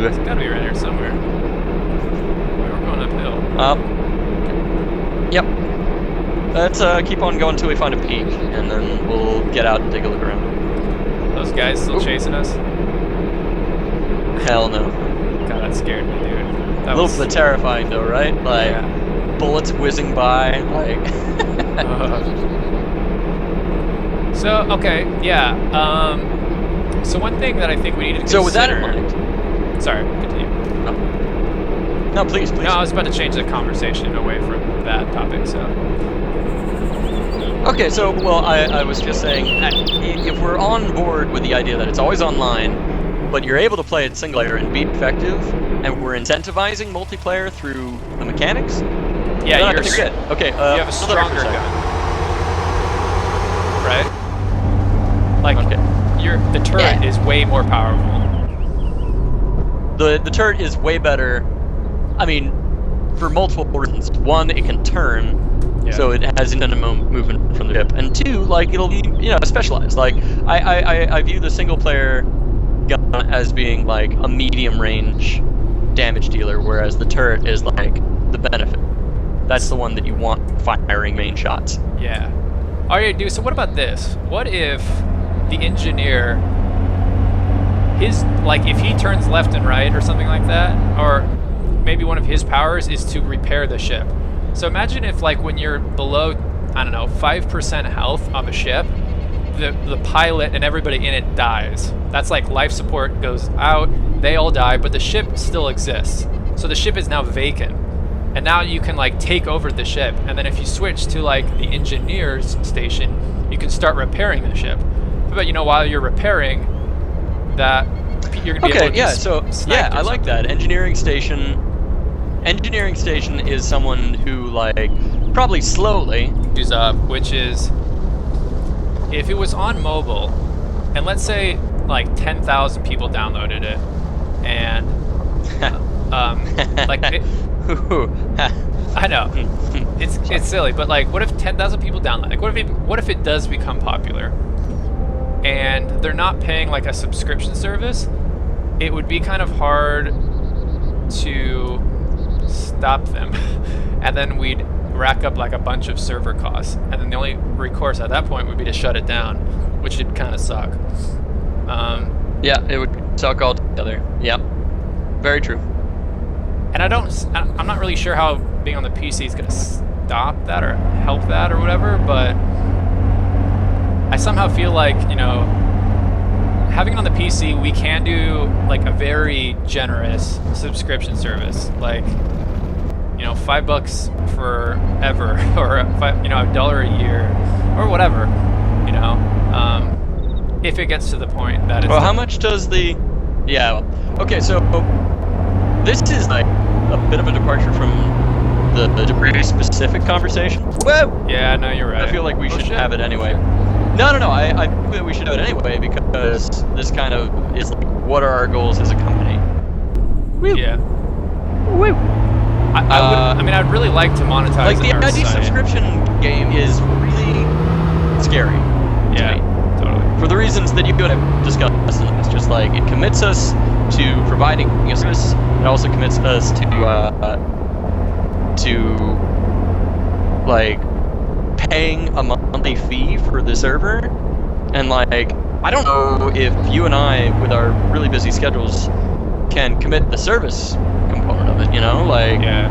[SPEAKER 2] It's gotta be right here somewhere. We're going uphill.
[SPEAKER 1] Yep. Let's keep on going until we find a peak, and then we'll get out and take a look around.
[SPEAKER 2] Those guys still chasing us?
[SPEAKER 1] Hell no.
[SPEAKER 2] God, that scared me, dude.
[SPEAKER 1] A little bit terrifying, though, right? Like, bullets whizzing by, like...
[SPEAKER 2] So, okay, yeah. So one thing that I think we need to consider...
[SPEAKER 1] So with that in mind...
[SPEAKER 2] Sorry, continue.
[SPEAKER 1] No, please.
[SPEAKER 2] No, I was about to change the conversation away from that topic, so...
[SPEAKER 1] Okay, so, well, I was just saying, if we're on board with the idea that it's always online, but you're able to play it single player and be effective, and we're incentivizing multiplayer through the mechanics,
[SPEAKER 2] yeah,
[SPEAKER 1] you're good. Okay,
[SPEAKER 2] you have a stronger gun, right? Like, the turret is way more powerful.
[SPEAKER 1] The turret is way better. I mean, for multiple reasons. One, it can turn. So it has minimum movement from the ship, and two, like it'll be specialized. Like I view the single player gun as being like a medium range damage dealer, whereas the turret is like the benefit. That's the one that you want firing main shots.
[SPEAKER 2] Yeah. Alright, dude. So what about this? What if the engineer, if he turns left and right or something like that, or maybe one of his powers is to repair the ship. So imagine if, like, when you're below, I don't know, 5% health of a ship, the pilot and everybody in it dies. That's like life support goes out, they all die, but the ship still exists. So the ship is now vacant. And now you can, like, take over the ship. And then if you switch to, like, the engineer's station, you can start repairing the ship. But, while you're repairing, that you're going to be able to
[SPEAKER 1] I like that. Engineering station is someone who, like, probably slowly
[SPEAKER 2] use up, which is, if it was on mobile, and let's say like 10,000 people downloaded it, and I know it's silly, but like, what if 10,000 people download? Like, what if it does become popular, and they're not paying like a subscription service? It would be kind of hard to stop them, and then we'd rack up like a bunch of server costs, and then the only recourse at that point would be to shut it down, which would kind of suck.
[SPEAKER 1] It would suck altogether. Yep, very true.
[SPEAKER 2] And I'm not really sure how being on the PC is going to stop that or help that or whatever, but I somehow feel like, having it on the PC, we can do like a very generous subscription service, like, $5 forever, or $1 a year, or whatever, if it gets to the point that it's...
[SPEAKER 1] Well, how much does the... Okay, so this is like a bit of a departure from the debris-specific conversation. Well,
[SPEAKER 2] yeah, no, you're right.
[SPEAKER 1] I feel like we should have it anyway. No, I think that we should do it anyway, because this kind of is like, what are our goals as a company?
[SPEAKER 2] Woo. Yeah. Woo. I'd really like to monetize
[SPEAKER 1] like the
[SPEAKER 2] our
[SPEAKER 1] ID
[SPEAKER 2] site.
[SPEAKER 1] Subscription game is really scary.
[SPEAKER 2] Yeah, totally.
[SPEAKER 1] For the reasons that you could have discussed in the past, just like it commits us to providing a service, it also commits us to like paying a monthly fee for the server, and like I don't know if you and I, with our really busy schedules, can commit the service component of it,
[SPEAKER 2] Yeah.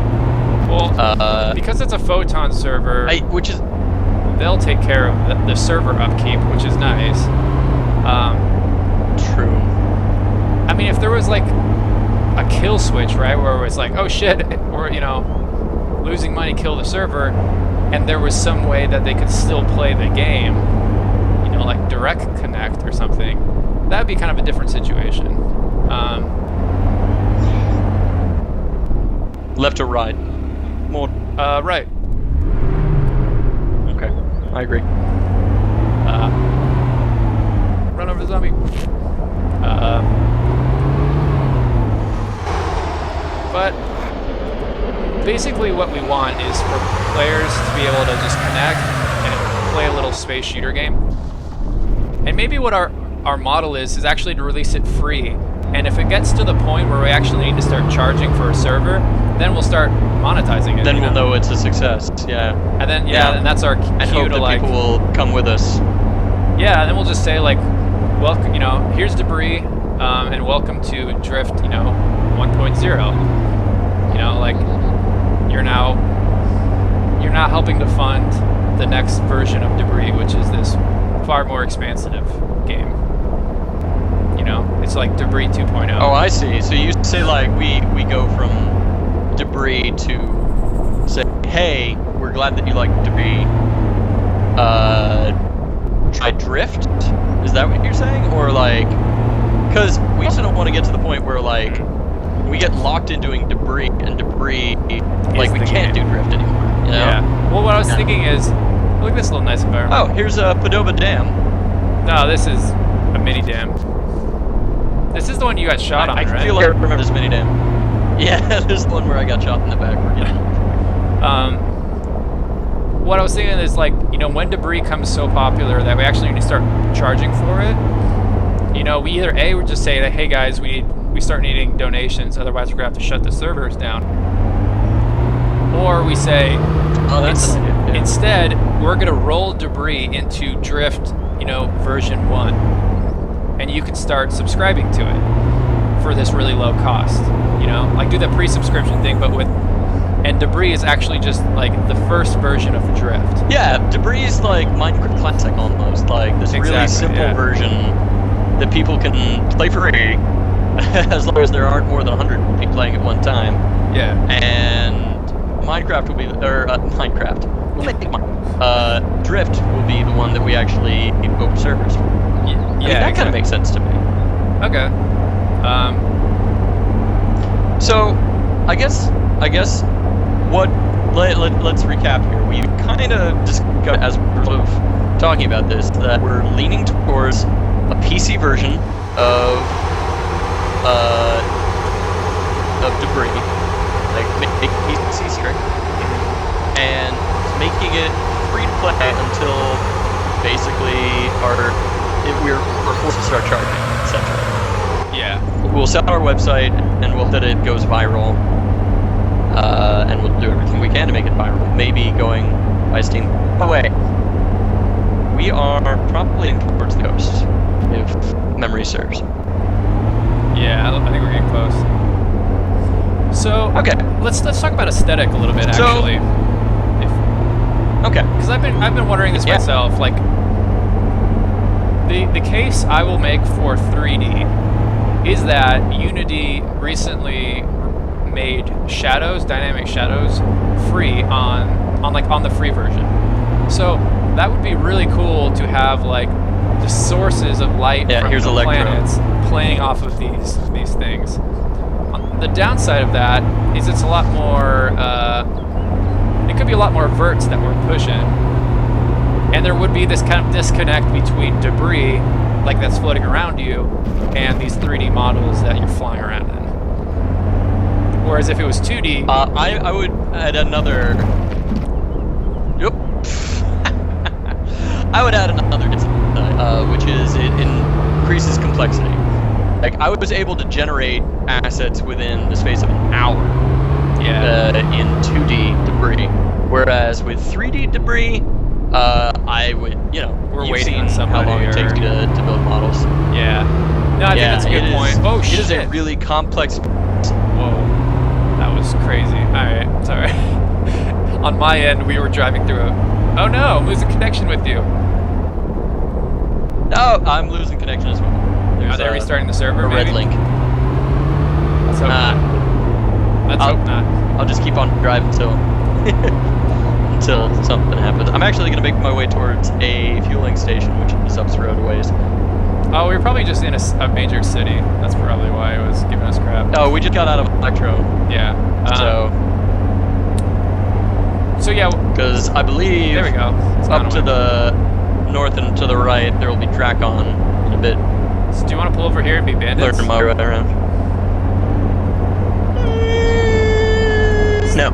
[SPEAKER 2] Well, because it's a Photon server, they'll take care of the server upkeep, which is nice.
[SPEAKER 1] True.
[SPEAKER 2] I mean, if there was like a kill switch, right, where it was like, oh shit, or losing money, kill the server, and there was some way that they could still play the game, like direct connect or something, that'd be kind of a different situation.
[SPEAKER 1] Left or right? More.
[SPEAKER 2] Right.
[SPEAKER 1] Okay, I agree.
[SPEAKER 2] Run over the zombie. But basically what we want is for players to be able to just connect and play a little space shooter game. And maybe what our model is actually to release it free And if it gets to the point where we actually need to start charging for a server, then we'll start monetizing it.
[SPEAKER 1] Then we'll know it's a success. Yeah.
[SPEAKER 2] And then and that's our
[SPEAKER 1] and
[SPEAKER 2] cue
[SPEAKER 1] hope
[SPEAKER 2] to
[SPEAKER 1] that
[SPEAKER 2] like
[SPEAKER 1] people will come with us.
[SPEAKER 2] Yeah, and then we'll just say like, welcome, here's debris, and welcome to Drift, 1.0. Like you're now helping to fund the next version of Debris, which is this far more expansive game. It's like Debris 2.0.
[SPEAKER 1] Oh, I see. So you say like we go from Debris to say, hey, we're glad that you like Debris. Try Drift? Is that what you're saying? Or like, because we also don't want to get to the point where like we get locked in doing Debris and Debris like we can't do Drift anymore.
[SPEAKER 2] Yeah. Well, what I was thinking is, look at this little nice environment.
[SPEAKER 1] Oh, here's a Padova Dam.
[SPEAKER 2] No, this is a mini dam. This is the one you got shot on, right?
[SPEAKER 1] I feel like I remember this mini dam. Yeah, there's the one where I got shot in the back.
[SPEAKER 2] What I was thinking is like, when Debris comes so popular that we actually need to start charging for it, we either A, would just say that, hey guys, we start needing donations, otherwise we're going to have to shut the servers down. Or we say, instead, we're going to roll Debris into Drift, version 1. And you can start subscribing to it for this really low cost, like do the pre-subscription thing, but and Debris is actually just like the first version of Drift.
[SPEAKER 1] Yeah, Debris is like Minecraft Classic almost, like this really simple version that people can play for free as long as there aren't more than 100 people playing at one time.
[SPEAKER 2] Yeah.
[SPEAKER 1] And Minecraft will be, Minecraft. We'll make Drift will be the one that we actually open servers for. That kind of makes sense to me.
[SPEAKER 2] Okay.
[SPEAKER 1] So, I guess let's recap here. We kind of discussed, as we're sort of talking about this, that we're leaning towards a PC version of Debris, like making PC strict, and making it free to play until basically we're forced to start charging, etc.
[SPEAKER 2] Yeah.
[SPEAKER 1] We'll set our website and we'll that it goes viral, and we'll do everything we can to make it viral. Maybe going by Steam. By the way, we are probably heading towards the coast, if memory serves.
[SPEAKER 2] Yeah, I think we're getting close. So
[SPEAKER 1] okay,
[SPEAKER 2] let's talk about aesthetic a little bit, actually.
[SPEAKER 1] Okay.
[SPEAKER 2] Because I've been wondering this myself, like. The case I will make for 3D is that Unity recently made shadows, dynamic shadows, free on the free version. So that would be really cool to have like the sources of light from the planets playing off of these things. The downside of that is it's a lot more. It could be a lot more verts that we're pushing. And there would be this kind of disconnect between Debris, like that's floating around you, and these 3D models that you're flying around in. Whereas if it was 2D...
[SPEAKER 1] I would add another... Yep. I would add another, which is it increases complexity. Like, I was able to generate assets within the space of an hour in 2D Debris. Whereas with 3D Debris... I would,
[SPEAKER 2] we're waiting on somebody
[SPEAKER 1] how long it takes to build models.
[SPEAKER 2] Yeah. No, I think that's a good point. Oh, shit.
[SPEAKER 1] It is a really complex...
[SPEAKER 2] Whoa. That was crazy. Alright, sorry. On my end, we were driving through Oh no, I'm losing connection with you.
[SPEAKER 1] No, I'm losing connection as well.
[SPEAKER 2] Are they restarting the server, maybe?
[SPEAKER 1] Red link.
[SPEAKER 2] Let's hope not. Let's hope not.
[SPEAKER 1] I'll just keep on driving until something happens. I'm actually going to make my way towards a fueling station, which is up the road a ways.
[SPEAKER 2] Oh, we were probably just in a major city. That's probably why it was giving us crap.
[SPEAKER 1] Oh, we just got out of Electro.
[SPEAKER 2] Yeah. So yeah.
[SPEAKER 1] Because I believe
[SPEAKER 2] there we go.
[SPEAKER 1] Up to the north and to the right, there will be Dracon in a bit.
[SPEAKER 2] So do you want to pull over here and be bandits?
[SPEAKER 1] Learn my way around. No.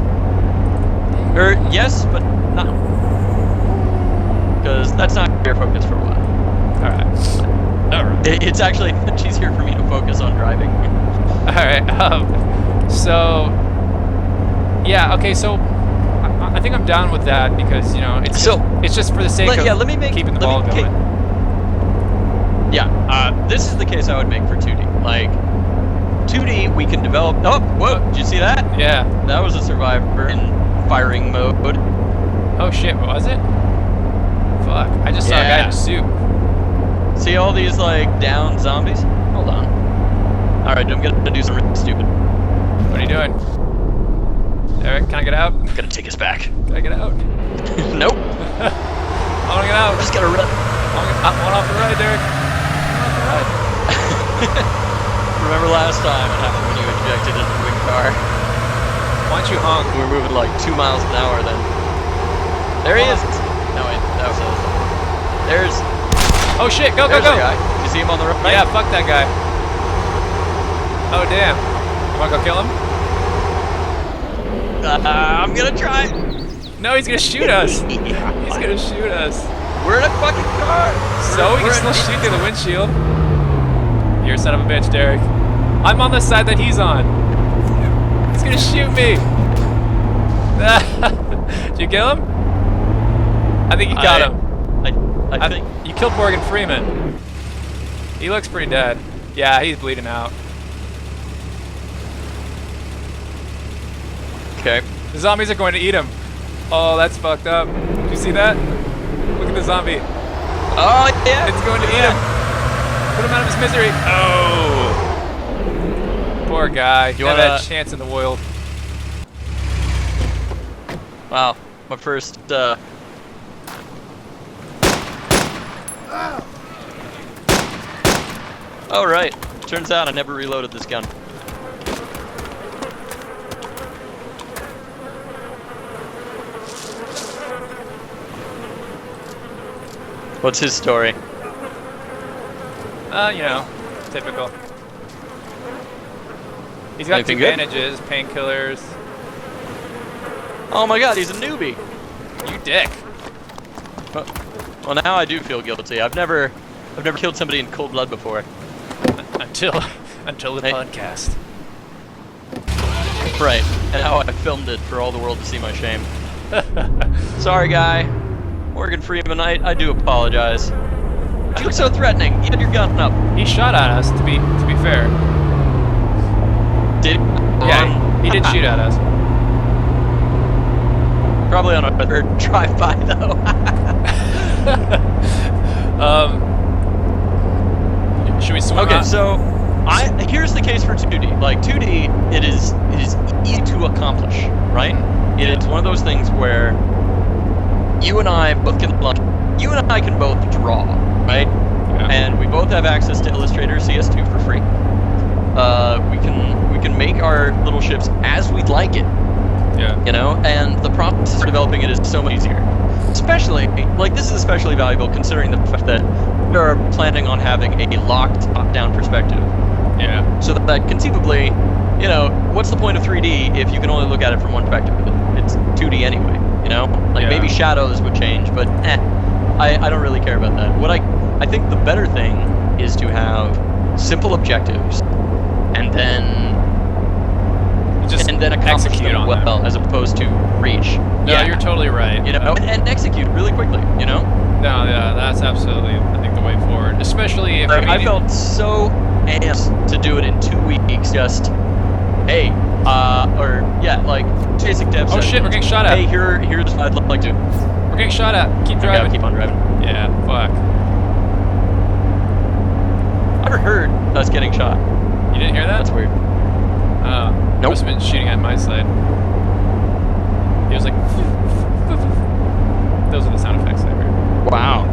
[SPEAKER 1] Yes, but not. Because that's not your focus for a while.
[SPEAKER 2] Alright.
[SPEAKER 1] It's actually much easier for me to focus on driving.
[SPEAKER 2] All right. So, yeah. Okay. So, I think I'm down with that because it's just for the sake of keeping the ball going.
[SPEAKER 1] Yeah. This is the case I would make for 2D. Like 2D, we can develop. Oh, whoa! Did you see that?
[SPEAKER 2] Yeah.
[SPEAKER 1] That was a survivor in firing mode.
[SPEAKER 2] Oh shit! Was it? Fuck! I just saw a guy in a suit.
[SPEAKER 1] See all these like down zombies? Hold on. All right, I'm gonna do something really stupid.
[SPEAKER 2] What are you doing? Eric, can I get out?
[SPEAKER 1] I'm gonna take us back.
[SPEAKER 2] Can I get out?
[SPEAKER 1] Nope.
[SPEAKER 2] I wanna get out.
[SPEAKER 1] I'm just gonna run.
[SPEAKER 2] I want off the ride, Derek. I want off the ride.
[SPEAKER 1] Remember last time it happened when you ejected into the wing car?
[SPEAKER 2] Why don't you honk?
[SPEAKER 1] We were moving like 2 miles an hour then. There he is. No wait, that was us. There's.
[SPEAKER 2] Oh shit! Go!
[SPEAKER 1] The guy. You see him on the right?
[SPEAKER 2] Yeah, fuck that guy. Oh damn! You wanna go kill him?
[SPEAKER 1] I'm gonna try.
[SPEAKER 2] No, he's gonna shoot us. He's gonna shoot us.
[SPEAKER 1] We're in a fucking car.
[SPEAKER 2] So we can still shoot through the windshield. You're a son of a bitch, Derek. I'm on the side that he's on. He's gonna shoot me. Did you kill him? I think you got him.
[SPEAKER 1] I think
[SPEAKER 2] you killed Morgan Freeman. He looks pretty dead. Yeah, he's bleeding out.
[SPEAKER 1] Okay.
[SPEAKER 2] The zombies are going to eat him. Oh, that's fucked up. Did you see that? Look at the zombie.
[SPEAKER 1] Oh yeah.
[SPEAKER 2] It's going to eat him. Put him out of his misery. Oh. Poor guy. You had that chance in the world.
[SPEAKER 1] Wow. My first. Oh right. Turns out I never reloaded this gun. What's his story?
[SPEAKER 2] Typical. He's got two bandages, painkillers.
[SPEAKER 1] Oh my god, he's a newbie.
[SPEAKER 2] You dick.
[SPEAKER 1] Well, now I do feel guilty. I've never killed somebody in cold blood before.
[SPEAKER 2] Until the podcast.
[SPEAKER 1] Right. And how I filmed it for all the world to see my shame. Sorry, guy. Morgan Freeman, I do apologize. You look so threatening. You had your gun up.
[SPEAKER 2] He shot at us, to be fair.
[SPEAKER 1] Did he?
[SPEAKER 2] Yeah, he did shoot at us.
[SPEAKER 1] Probably on a third drive-by, though.
[SPEAKER 2] Should we swim
[SPEAKER 1] Okay,
[SPEAKER 2] out?
[SPEAKER 1] so here's the case for 2D. Like 2D, it is easy to accomplish, right? It is one of those things where you and I both can both draw, right? Yeah. And we both have access to Illustrator CS2 for free. We can make our little ships as we'd like it.
[SPEAKER 2] Yeah.
[SPEAKER 1] And the process of developing it is so much easier. Especially, this is especially valuable considering the fact that we are planning on having a locked top-down perspective.
[SPEAKER 2] Yeah.
[SPEAKER 1] So that conceivably, what's the point of 3D if you can only look at it from one perspective? It's 2D anyway, Maybe shadows would change, but I don't really care about that. What I think the better thing is to have simple objectives and then accomplish them well, as opposed to reach.
[SPEAKER 2] No, you're totally right.
[SPEAKER 1] And execute really quickly.
[SPEAKER 2] No, yeah, that's absolutely, I think, the way forward. Especially if
[SPEAKER 1] I felt so amped to do it in 2 weeks. Just basic devs.
[SPEAKER 2] Oh shit, we're getting shot at.
[SPEAKER 1] Hey, here's what I'd like to.
[SPEAKER 2] We're getting shot at. Keep driving.
[SPEAKER 1] Okay, keep on driving.
[SPEAKER 2] Yeah, fuck.
[SPEAKER 1] I never heard us getting shot.
[SPEAKER 2] You didn't hear that?
[SPEAKER 1] That's weird.
[SPEAKER 2] Nope. Must have been shooting at my side. It was like. Those are the sound effects I heard.
[SPEAKER 1] Wow.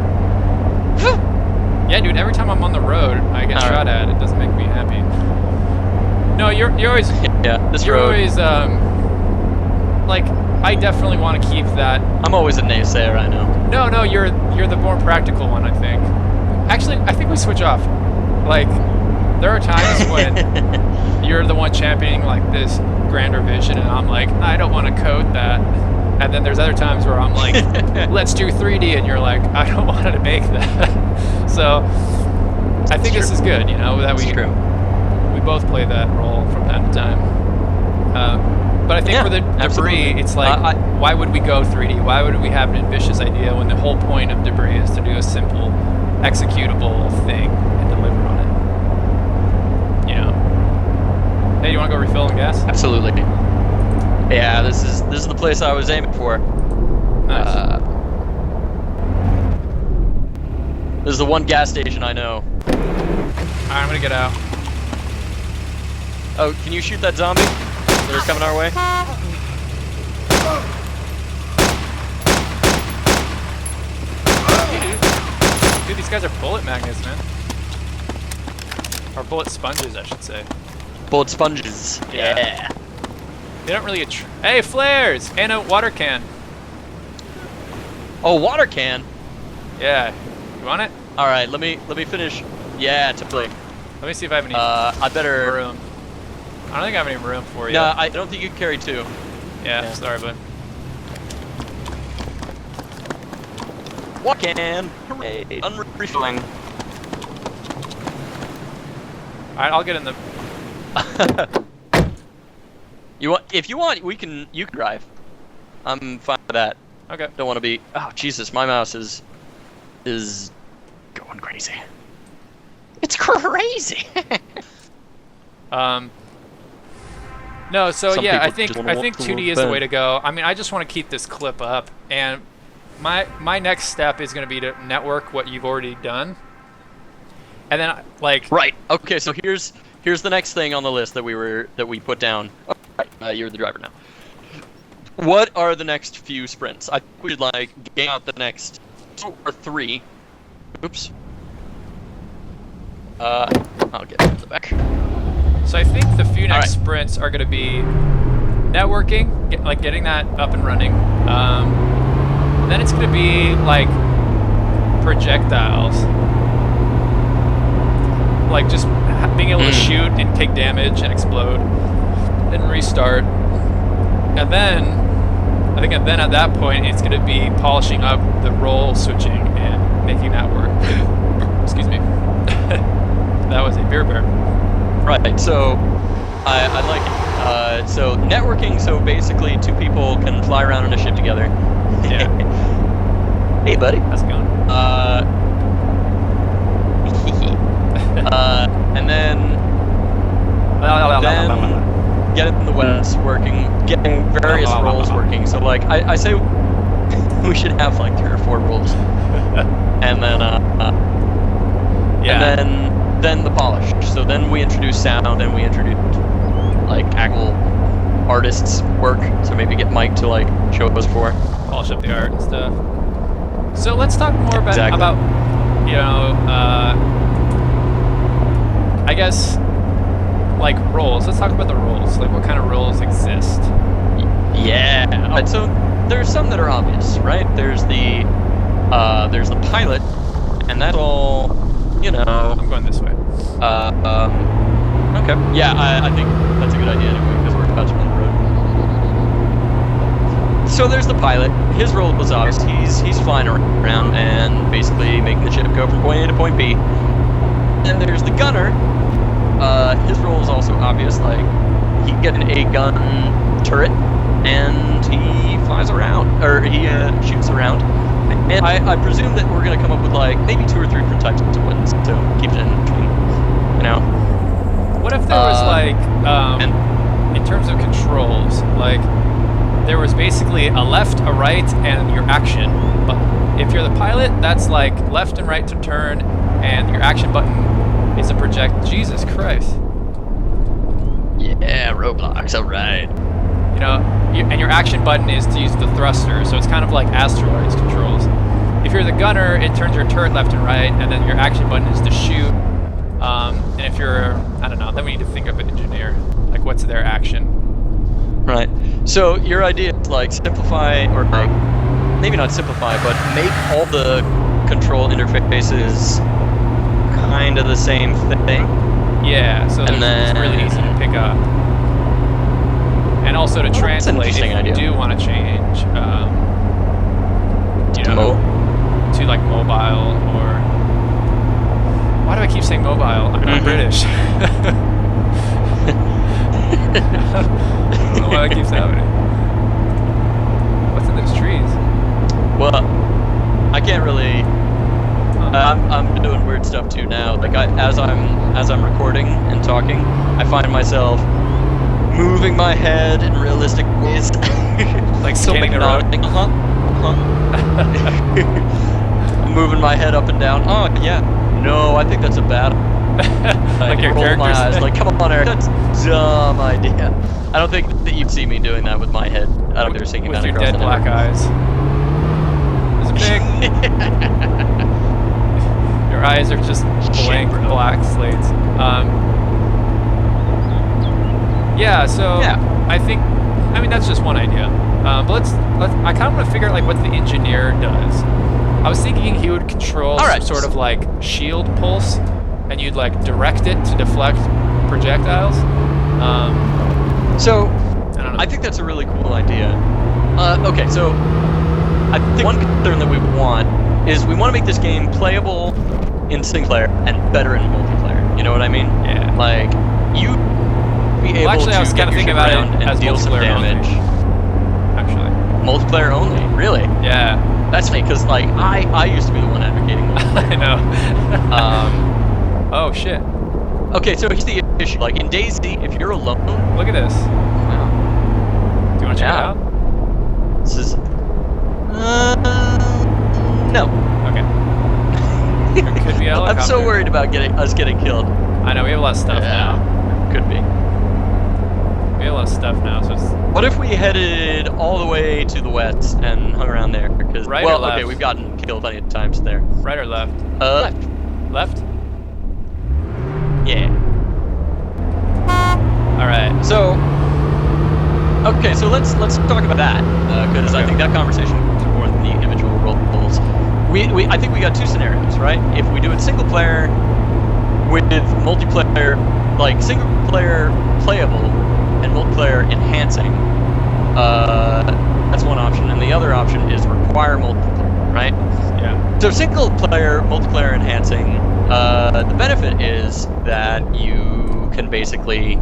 [SPEAKER 2] Yeah, dude. Every time I'm on the road, I get shot at. It doesn't make me happy. No, you're always.
[SPEAKER 1] Yeah,
[SPEAKER 2] you're always I definitely want to keep that.
[SPEAKER 1] I'm always a naysayer, I know.
[SPEAKER 2] No, you're the more practical one, I think. Actually, I think we switch off. There are times when you're the one championing this grander vision, and I'm like, I don't want to code that. And then there's other times where I'm like, let's do 3D, and you're like, I don't want to make that. So I think this is good, you know, that we both play that role from time to time. But I think for the debris,
[SPEAKER 1] absolutely.
[SPEAKER 2] it's like, why would we go 3D? Why would we have an ambitious idea when the whole point of debris is to do a simple, executable thing and deliver on it? You know. Hey, you want to go refill the gas?
[SPEAKER 1] Absolutely. Yeah, this is the place I was aiming for.
[SPEAKER 2] Nice.
[SPEAKER 1] This is the one gas station I know.
[SPEAKER 2] Alright, I'm gonna get out.
[SPEAKER 1] Oh, can you shoot that zombie? They're coming our way.
[SPEAKER 2] Dude, these guys are bullet magnets, man. Or bullet sponges, I should say.
[SPEAKER 1] Bullet sponges. Yeah.
[SPEAKER 2] They don't really hey, flares! And a water can.
[SPEAKER 1] Oh, water can?
[SPEAKER 2] Yeah. You want it?
[SPEAKER 1] Alright, let me finish. Yeah, totally.
[SPEAKER 2] Let me see if I have any
[SPEAKER 1] I better
[SPEAKER 2] room. I don't think I have any room for you.
[SPEAKER 1] No, I don't think you can carry two.
[SPEAKER 2] Yeah, sorry, bud.
[SPEAKER 1] Water can! Hooray! Unrefueling.
[SPEAKER 2] Alright, I'll get in the...
[SPEAKER 1] If you want, you can drive. I'm fine with that.
[SPEAKER 2] Okay.
[SPEAKER 1] Don't want to be. Oh Jesus, my mouse is going crazy. It's crazy.
[SPEAKER 2] No, so
[SPEAKER 1] Some
[SPEAKER 2] yeah, I
[SPEAKER 1] people
[SPEAKER 2] think 2D is the way to go. I mean, I just want to keep this clip up, and my next step is going to be to network what you've already done, and then like.
[SPEAKER 1] Right. Okay. So here's the next thing on the list that we put down. Oh, right. You're the driver now. What are the next few sprints? I think we should like game out the next 2 or 3. Oops. I'll get to the back.
[SPEAKER 2] So I think the few next sprints are going to be networking, getting that up and running. Then it's going to be like projectiles, like just being able to shoot and take damage and explode, then restart. And then I think at that point it's going to be polishing up the role switching and making that work. Excuse me. That was a beer bear.
[SPEAKER 1] Right, so I like it. So networking, so basically 2 people can fly around in a ship together.
[SPEAKER 2] Yeah.
[SPEAKER 1] Hey, buddy.
[SPEAKER 2] How's it going?
[SPEAKER 1] And then getting the weapons working, getting various roles working. So like I say we should have like 3 or 4 roles. And then
[SPEAKER 2] yeah.
[SPEAKER 1] And then the polish. So then we introduce sound and we introduce like actual artists' work. So maybe get Mike to like show us for
[SPEAKER 2] polish up the art and stuff. So let's talk more about you know, I guess like roles. Let's talk about the roles. Like what kind of roles exist?
[SPEAKER 1] Yeah. Right, so there's some that are obvious, right? There's the pilot, and that's all, you know.
[SPEAKER 2] I'm going this way.
[SPEAKER 1] Okay. Yeah, I think that's a good idea anyway, because we're about to run the road. So there's the pilot. His role was obvious. He's flying around and basically making the ship go from point A to point B. Then there's the gunner. His role is also obvious. Like, he can get a gun turret and he flies around, or he shoots around. And I presume that we're gonna come up with like maybe 2 or 3 different types of weapons, so keep it in between, you know.
[SPEAKER 2] What if there was like, in terms of controls, like there was basically a left, a right, and your action button. If you're the pilot, that's like left and right to turn, and your action button is a project. Jesus Christ.
[SPEAKER 1] Yeah, Roblox, alright.
[SPEAKER 2] You know, and your action button is to use the thruster, so it's kind of like Asteroids controls. If you're the gunner, it turns your turret left and right, and then your action button is to shoot. And if you're, I don't know, then we need to think of an engineer. Like, what's their action?
[SPEAKER 1] Right. So your idea is like simplify, or like, maybe not simplify, but make all the control interfaces kind of the same thing.
[SPEAKER 2] Yeah, so
[SPEAKER 1] and then
[SPEAKER 2] it's really easy to pick up. And also to translate if you do want to change, you know, to like mobile or... Why do I keep saying fish. I don't know why that keeps happening. What's in those trees?
[SPEAKER 1] Well, I can't really. I'm doing weird stuff too now. Like as I'm recording and talking, I find myself moving my head in realistic ways,
[SPEAKER 2] like scanning the road.
[SPEAKER 1] I'm moving my head up and down. Oh yeah. No, I think that's a bad.
[SPEAKER 2] Like your
[SPEAKER 1] roll
[SPEAKER 2] characters.
[SPEAKER 1] my eyes. Like, come on, Eric. That's a dumb idea. I don't think that you'd see me doing that with my head. I don't think they're sinking
[SPEAKER 2] with
[SPEAKER 1] down
[SPEAKER 2] your
[SPEAKER 1] across
[SPEAKER 2] dead
[SPEAKER 1] the
[SPEAKER 2] black
[SPEAKER 1] network.
[SPEAKER 2] eyes. There's a pig. Your eyes are just blank black slates. Yeah. So I think, I mean, that's just one idea. But let's. I kind of want to figure out like what the engineer does. I was thinking he would control some sort of like shield pulse, and you'd like direct it to deflect projectiles.
[SPEAKER 1] So,
[SPEAKER 2] I don't know.
[SPEAKER 1] I think that's a really cool idea. Okay, so I think one concern that we want is we want to make this game playable in single player and better in multiplayer. You know what I mean?
[SPEAKER 2] Yeah.
[SPEAKER 1] Like you be able
[SPEAKER 2] actually,
[SPEAKER 1] to
[SPEAKER 2] I was
[SPEAKER 1] get
[SPEAKER 2] kind of
[SPEAKER 1] your
[SPEAKER 2] thinking
[SPEAKER 1] ship
[SPEAKER 2] about
[SPEAKER 1] around
[SPEAKER 2] it
[SPEAKER 1] and
[SPEAKER 2] as
[SPEAKER 1] deal some
[SPEAKER 2] multiplayer
[SPEAKER 1] damage.
[SPEAKER 2] only. Actually.
[SPEAKER 1] Multiplayer only, really?
[SPEAKER 2] Yeah.
[SPEAKER 1] That's me, because like I used to be the one advocating multiplayer.
[SPEAKER 2] I know. Oh shit.
[SPEAKER 1] Okay, so here's the issue. Like in DayZ, if you're alone,
[SPEAKER 2] look at this.
[SPEAKER 1] Wow.
[SPEAKER 2] Do you want to check it out?
[SPEAKER 1] This is. No.
[SPEAKER 2] Okay. There could be a helicopter.
[SPEAKER 1] I'm so worried about us getting killed.
[SPEAKER 2] I know we have a lot of stuff now.
[SPEAKER 1] Could be.
[SPEAKER 2] We have a lot of stuff now, so it's.
[SPEAKER 1] What if we headed all the way to the west and hung around there? Because
[SPEAKER 2] right or left?
[SPEAKER 1] Okay, we've gotten killed plenty of times there.
[SPEAKER 2] Right or left?
[SPEAKER 1] Left.
[SPEAKER 2] Left?
[SPEAKER 1] Yeah.
[SPEAKER 2] All right.
[SPEAKER 1] So. Okay, so let's talk about that because I think that conversation is more than the individual roles. I think we got two scenarios, right? If we do it single player with multiplayer, like single player playable and multiplayer enhancing, that's one option, and the other option is require multiplayer, right?
[SPEAKER 2] Yeah.
[SPEAKER 1] So single player, multiplayer enhancing, the benefit is that you can basically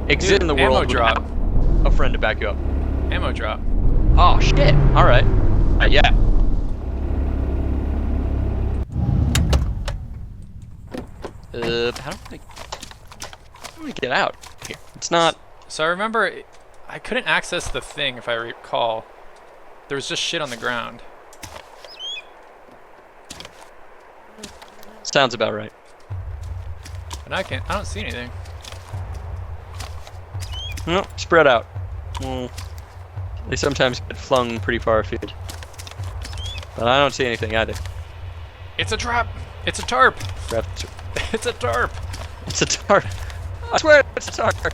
[SPEAKER 1] exist in the world without a friend to back you up.
[SPEAKER 2] Ammo drop.
[SPEAKER 1] Oh shit! All right. Yeah. How do we get out here? It's not.
[SPEAKER 2] So I remember, I couldn't access the thing if I recall. There was just shit on the ground.
[SPEAKER 1] Sounds about right.
[SPEAKER 2] And I don't see anything.
[SPEAKER 1] No, spread out. Well, they sometimes get flung pretty far afield. But I don't see anything either.
[SPEAKER 2] It's a trap! It's a tarp! It's a tarp!
[SPEAKER 1] It's a tarp! I swear it's a tarp!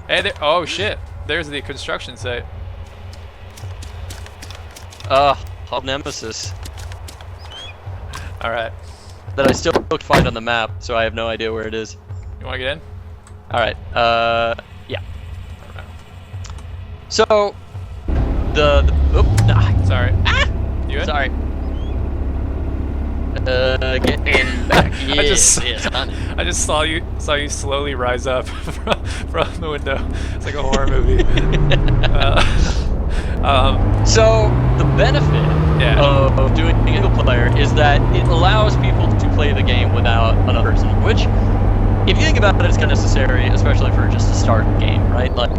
[SPEAKER 2] Hey there! Oh shit! There's the construction site.
[SPEAKER 1] Hub Nemesis.
[SPEAKER 2] Alright.
[SPEAKER 1] That I still can't find on the map, so I have no idea where it is.
[SPEAKER 2] You wanna get in?
[SPEAKER 1] Alright, yeah. So,
[SPEAKER 2] Sorry.
[SPEAKER 1] Ah!
[SPEAKER 2] You in?
[SPEAKER 1] Sorry. Get in back. Yes,
[SPEAKER 2] I just saw you slowly rise up from the window. It's like a horror movie.
[SPEAKER 1] So the benefit of doing single player is that it allows people to play the game without another person, which, if you think about it, is kind of necessary, especially for just a start game, right? Like,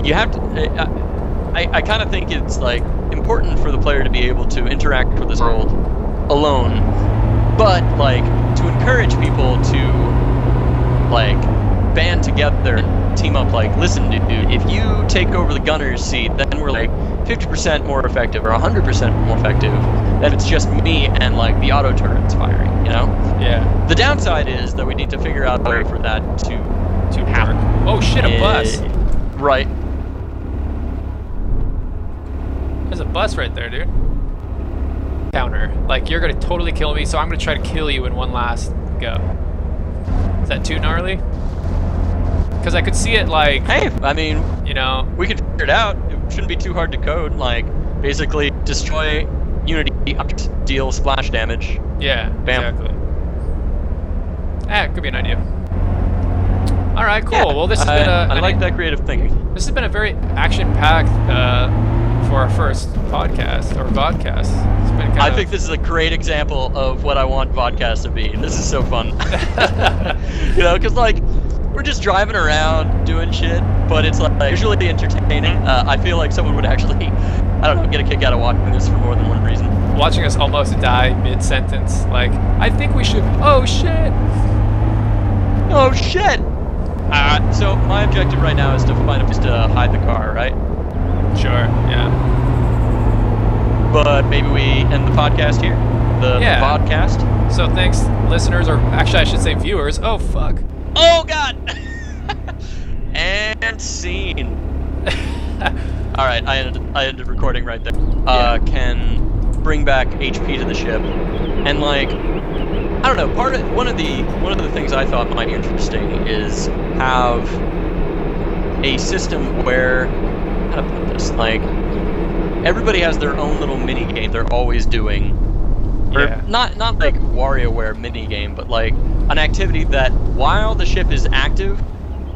[SPEAKER 1] you have to. I kind of think it's like important for the player to be able to interact with this world alone, but like to encourage people to like band together, team up. Like, listen, dude, if you take over the gunner's seat, then we're like 50% more effective or 100% more effective than it's just me and like the auto turrets firing. You know?
[SPEAKER 2] Yeah.
[SPEAKER 1] The downside is that we need to figure out a way for that to happen.
[SPEAKER 2] Oh shit! A bus.
[SPEAKER 1] Right.
[SPEAKER 2] There's a bus right there, dude. Counter. Like, you're gonna totally kill me, so I'm gonna try to kill you in one last go. Is that too gnarly? Because I could see it like...
[SPEAKER 1] Hey, I mean...
[SPEAKER 2] You know...
[SPEAKER 1] We could figure it out. It shouldn't be too hard to code. Like, basically, destroy Unity objects, deal splash damage.
[SPEAKER 2] Yeah,
[SPEAKER 1] bam.
[SPEAKER 2] exactly. It could be an idea. All right, cool.
[SPEAKER 1] Yeah,
[SPEAKER 2] Well, this has been
[SPEAKER 1] I like that creative thinking.
[SPEAKER 2] This has been a very action-packed for our first podcast or vodcast. It's been
[SPEAKER 1] I think this is a great example of what I want vodcast to be. This is so fun. You know, because like we're just driving around doing shit, but it's like visually entertaining. I feel like someone would actually, I don't know, get a kick out of watching this for more than one reason.
[SPEAKER 2] Watching us almost die mid-sentence, like, I think we should. Oh shit!
[SPEAKER 1] Oh shit! So my objective right now is to find a place to hide the car, right?
[SPEAKER 2] Sure. Yeah.
[SPEAKER 1] But maybe we end the podcast here. The Vodcast.
[SPEAKER 2] So thanks, listeners, or actually I should say viewers. Oh fuck.
[SPEAKER 1] Oh god. And scene. All right, I ended recording right there. Can bring back HP to the ship, and like, I don't know. One of the things I thought might be interesting is have a system where, how to put this, like, everybody has their own little mini game they're always doing, or not like WarioWare mini game, but like an activity that while the ship is active,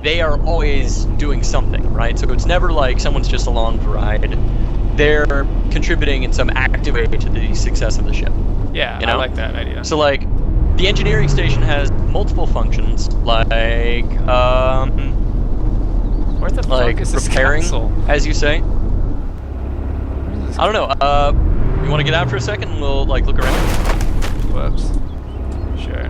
[SPEAKER 1] they are always doing something, right? So it's never like someone's just along for a ride. They're contributing in some active way to the success of the ship.
[SPEAKER 2] Yeah,
[SPEAKER 1] you know?
[SPEAKER 2] I like that idea.
[SPEAKER 1] So like, the engineering station has multiple functions, like
[SPEAKER 2] where the
[SPEAKER 1] like
[SPEAKER 2] fuck is this
[SPEAKER 1] repairing,
[SPEAKER 2] castle?
[SPEAKER 1] as you say. I don't know. You want to get out for a second and we'll like look around?
[SPEAKER 2] Whoops. Sure.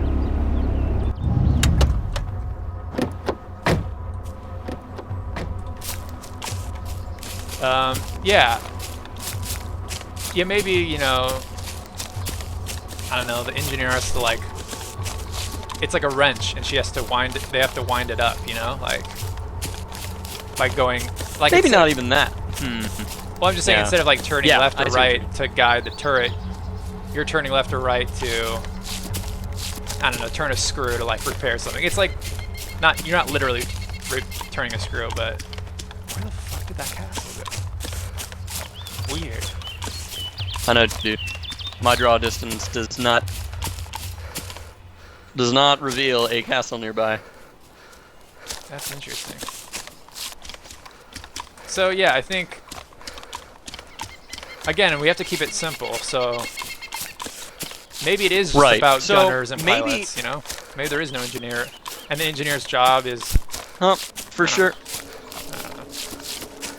[SPEAKER 2] Yeah, maybe, you know, I don't know, the engineer has to like, it's like a wrench and she has to wind it, they have to wind it up, you know, like by going, like
[SPEAKER 1] maybe not even that.
[SPEAKER 2] Well, I'm just saying, instead of like turning left or right to guide the turret, you're turning left or right to, I don't know, turn a screw to like repair something. It's like, you're not literally turning a screw, but where the fuck did that castle go? Weird.
[SPEAKER 1] I know, dude. My draw distance does not reveal a castle nearby.
[SPEAKER 2] That's interesting. So yeah, I think, again, we have to keep it simple, so maybe it is just about gunners and pilots, you know? Maybe there is no engineer, and the engineer's job is...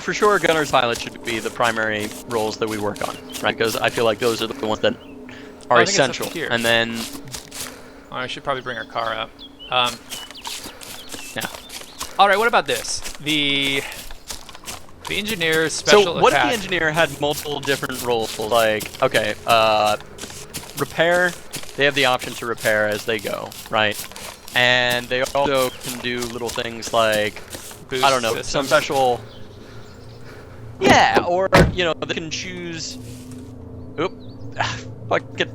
[SPEAKER 1] For sure, gunner's pilot should be the primary roles that we work on, right? Because I feel like those are the ones that are essential. And then...
[SPEAKER 2] Oh, I should probably bring our car up.
[SPEAKER 1] Yeah.
[SPEAKER 2] Alright, what about this? The engineer's special attack.
[SPEAKER 1] So what if the engineer had multiple different roles? Like, okay, repair, they have the option to repair as they go, right? And they also can do little things like, boost, I don't know, some special... Yeah, or, you know, they can choose... Oop. Fuck it.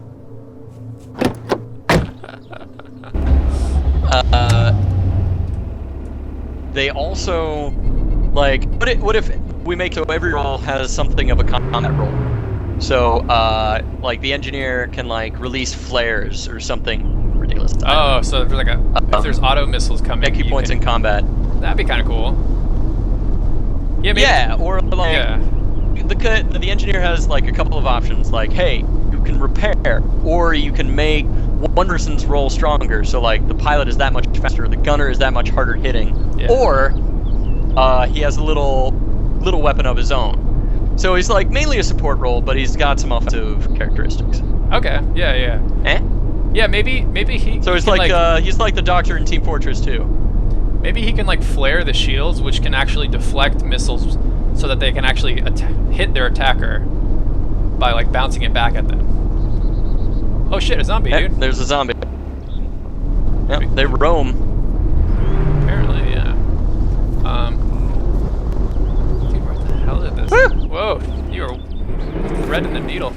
[SPEAKER 1] They also, like, what if we make so every role has something of a combat role? So, like, the engineer can, like, release flares or something ridiculous.
[SPEAKER 2] Oh, so if there's like if there's auto missiles coming,
[SPEAKER 1] make key points in combat.
[SPEAKER 2] That'd be kind of cool. Yeah, maybe.
[SPEAKER 1] Yeah, or like the engineer has like a couple of options. Like, hey, you can repair, or you can make one person's role stronger. So like the pilot is that much faster, the gunner is that much harder hitting, or he has a little weapon of his own. So he's like mainly a support role, but he's got some offensive characteristics.
[SPEAKER 2] Okay. Yeah. Yeah, maybe he.
[SPEAKER 1] So he's like he's like the Doctor in Team Fortress 2.
[SPEAKER 2] Maybe he can like flare the shields, which can actually deflect missiles, so that they can actually hit their attacker by like bouncing it back at them. Oh shit, a zombie, dude.
[SPEAKER 1] There's a zombie. Yep, they roam.
[SPEAKER 2] Apparently, yeah. Dude, where the hell is this?
[SPEAKER 1] Woo!
[SPEAKER 2] Whoa, you are threading the needle.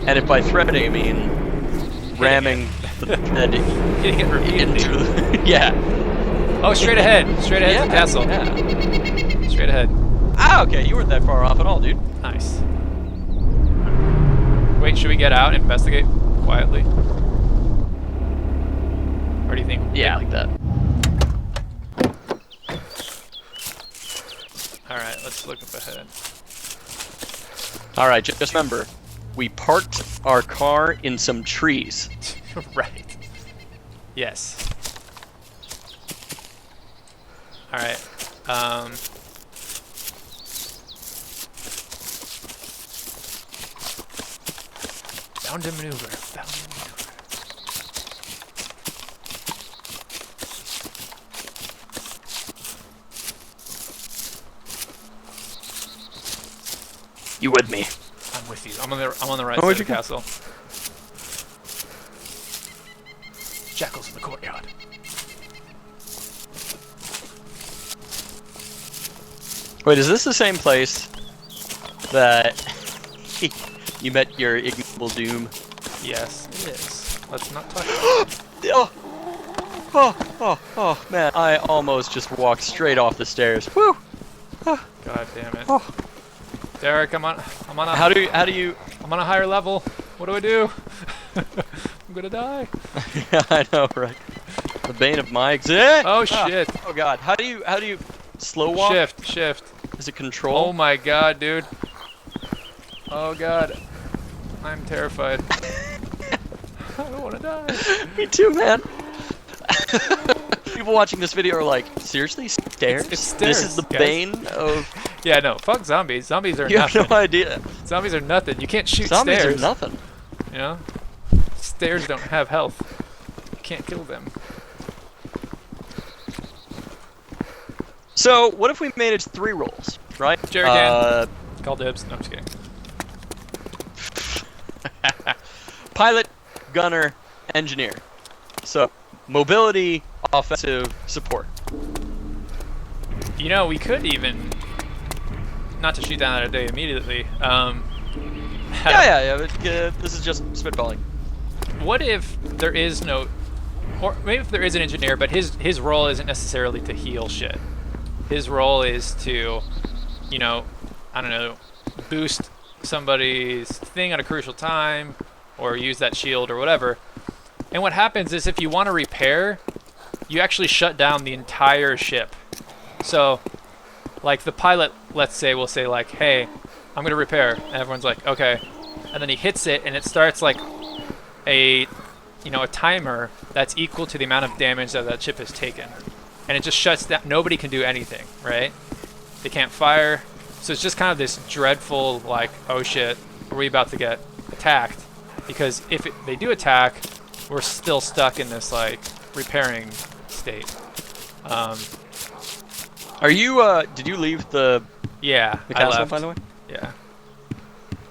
[SPEAKER 1] And if by threading I mean ramming the thread
[SPEAKER 2] hitting it repeatedly.
[SPEAKER 1] Yeah.
[SPEAKER 2] Oh, straight ahead to the castle.
[SPEAKER 1] Yeah.
[SPEAKER 2] Straight ahead.
[SPEAKER 1] Ah, okay, you weren't that far off at all, dude.
[SPEAKER 2] Nice. Wait, should we get out and investigate quietly? Or do you think?
[SPEAKER 1] Yeah, like that.
[SPEAKER 2] All right, let's look up ahead.
[SPEAKER 1] All right, just remember, we parked our car in some trees.
[SPEAKER 2] Right. Yes. All right. Bound to maneuver. Bound to maneuver.
[SPEAKER 1] You with me?
[SPEAKER 2] I'm with you. I'm on the right
[SPEAKER 1] Oh,
[SPEAKER 2] side
[SPEAKER 1] where'd
[SPEAKER 2] of the
[SPEAKER 1] you go?
[SPEAKER 2] castle. Jackals in the courtyard.
[SPEAKER 1] Wait, is this the same place that you met your ignoble doom?
[SPEAKER 2] Yes, it is. Let's not talk about it.
[SPEAKER 1] Oh, man. I almost just walked straight off the stairs. Whew.
[SPEAKER 2] God damn it.
[SPEAKER 1] Oh.
[SPEAKER 2] Derek, I'm on a
[SPEAKER 1] How do you...
[SPEAKER 2] I'm on a higher level. What do I do? I'm gonna die.
[SPEAKER 1] Yeah, I know, right? The bane of my existence.
[SPEAKER 2] Oh shit.
[SPEAKER 1] Oh god. How do you slow walk?
[SPEAKER 2] Shift.
[SPEAKER 1] Is it control?
[SPEAKER 2] Oh my god, dude. Oh god. I'm terrified. I don't wanna die.
[SPEAKER 1] Me too, man. People watching this video are like, seriously? Stairs?
[SPEAKER 2] It's stairs,
[SPEAKER 1] This is the
[SPEAKER 2] guys.
[SPEAKER 1] bane of...
[SPEAKER 2] Yeah, no, fuck zombies. Zombies are
[SPEAKER 1] You
[SPEAKER 2] nothing.
[SPEAKER 1] have no idea.
[SPEAKER 2] Zombies are nothing. You can't shoot
[SPEAKER 1] Zombies
[SPEAKER 2] stairs.
[SPEAKER 1] are nothing.
[SPEAKER 2] You know? Stairs don't have health. You can't kill them.
[SPEAKER 1] So, what if we made it 3 rolls, right?
[SPEAKER 2] Jerry Dan. Call dibs. No, I'm just kidding.
[SPEAKER 1] Pilot, gunner, engineer. So, mobility, offensive, support.
[SPEAKER 2] You know, we could even, not to shoot down that day immediately.
[SPEAKER 1] Yeah. But, this is just spitballing.
[SPEAKER 2] What if there is no, or maybe if there is an engineer, but his role isn't necessarily to heal shit. His role is to, you know, I don't know, boost somebody's thing at a crucial time, or use that shield or whatever. And what happens is if you want to repair, you actually shut down the entire ship. So, like the pilot, let's say, will say like, hey, I'm going to repair. And everyone's like, okay. And then he hits it and it starts like a timer that's equal to the amount of damage that ship has taken. And it just shuts down. Nobody can do anything, right? They can't fire. So it's just kind of this dreadful, like, oh shit, are we about to get attacked? Because if they do attack, we're still stuck in this, like, repairing state.
[SPEAKER 1] Are you, did you leave the
[SPEAKER 2] Yeah, I
[SPEAKER 1] castle,
[SPEAKER 2] left.
[SPEAKER 1] by the way?
[SPEAKER 2] Yeah.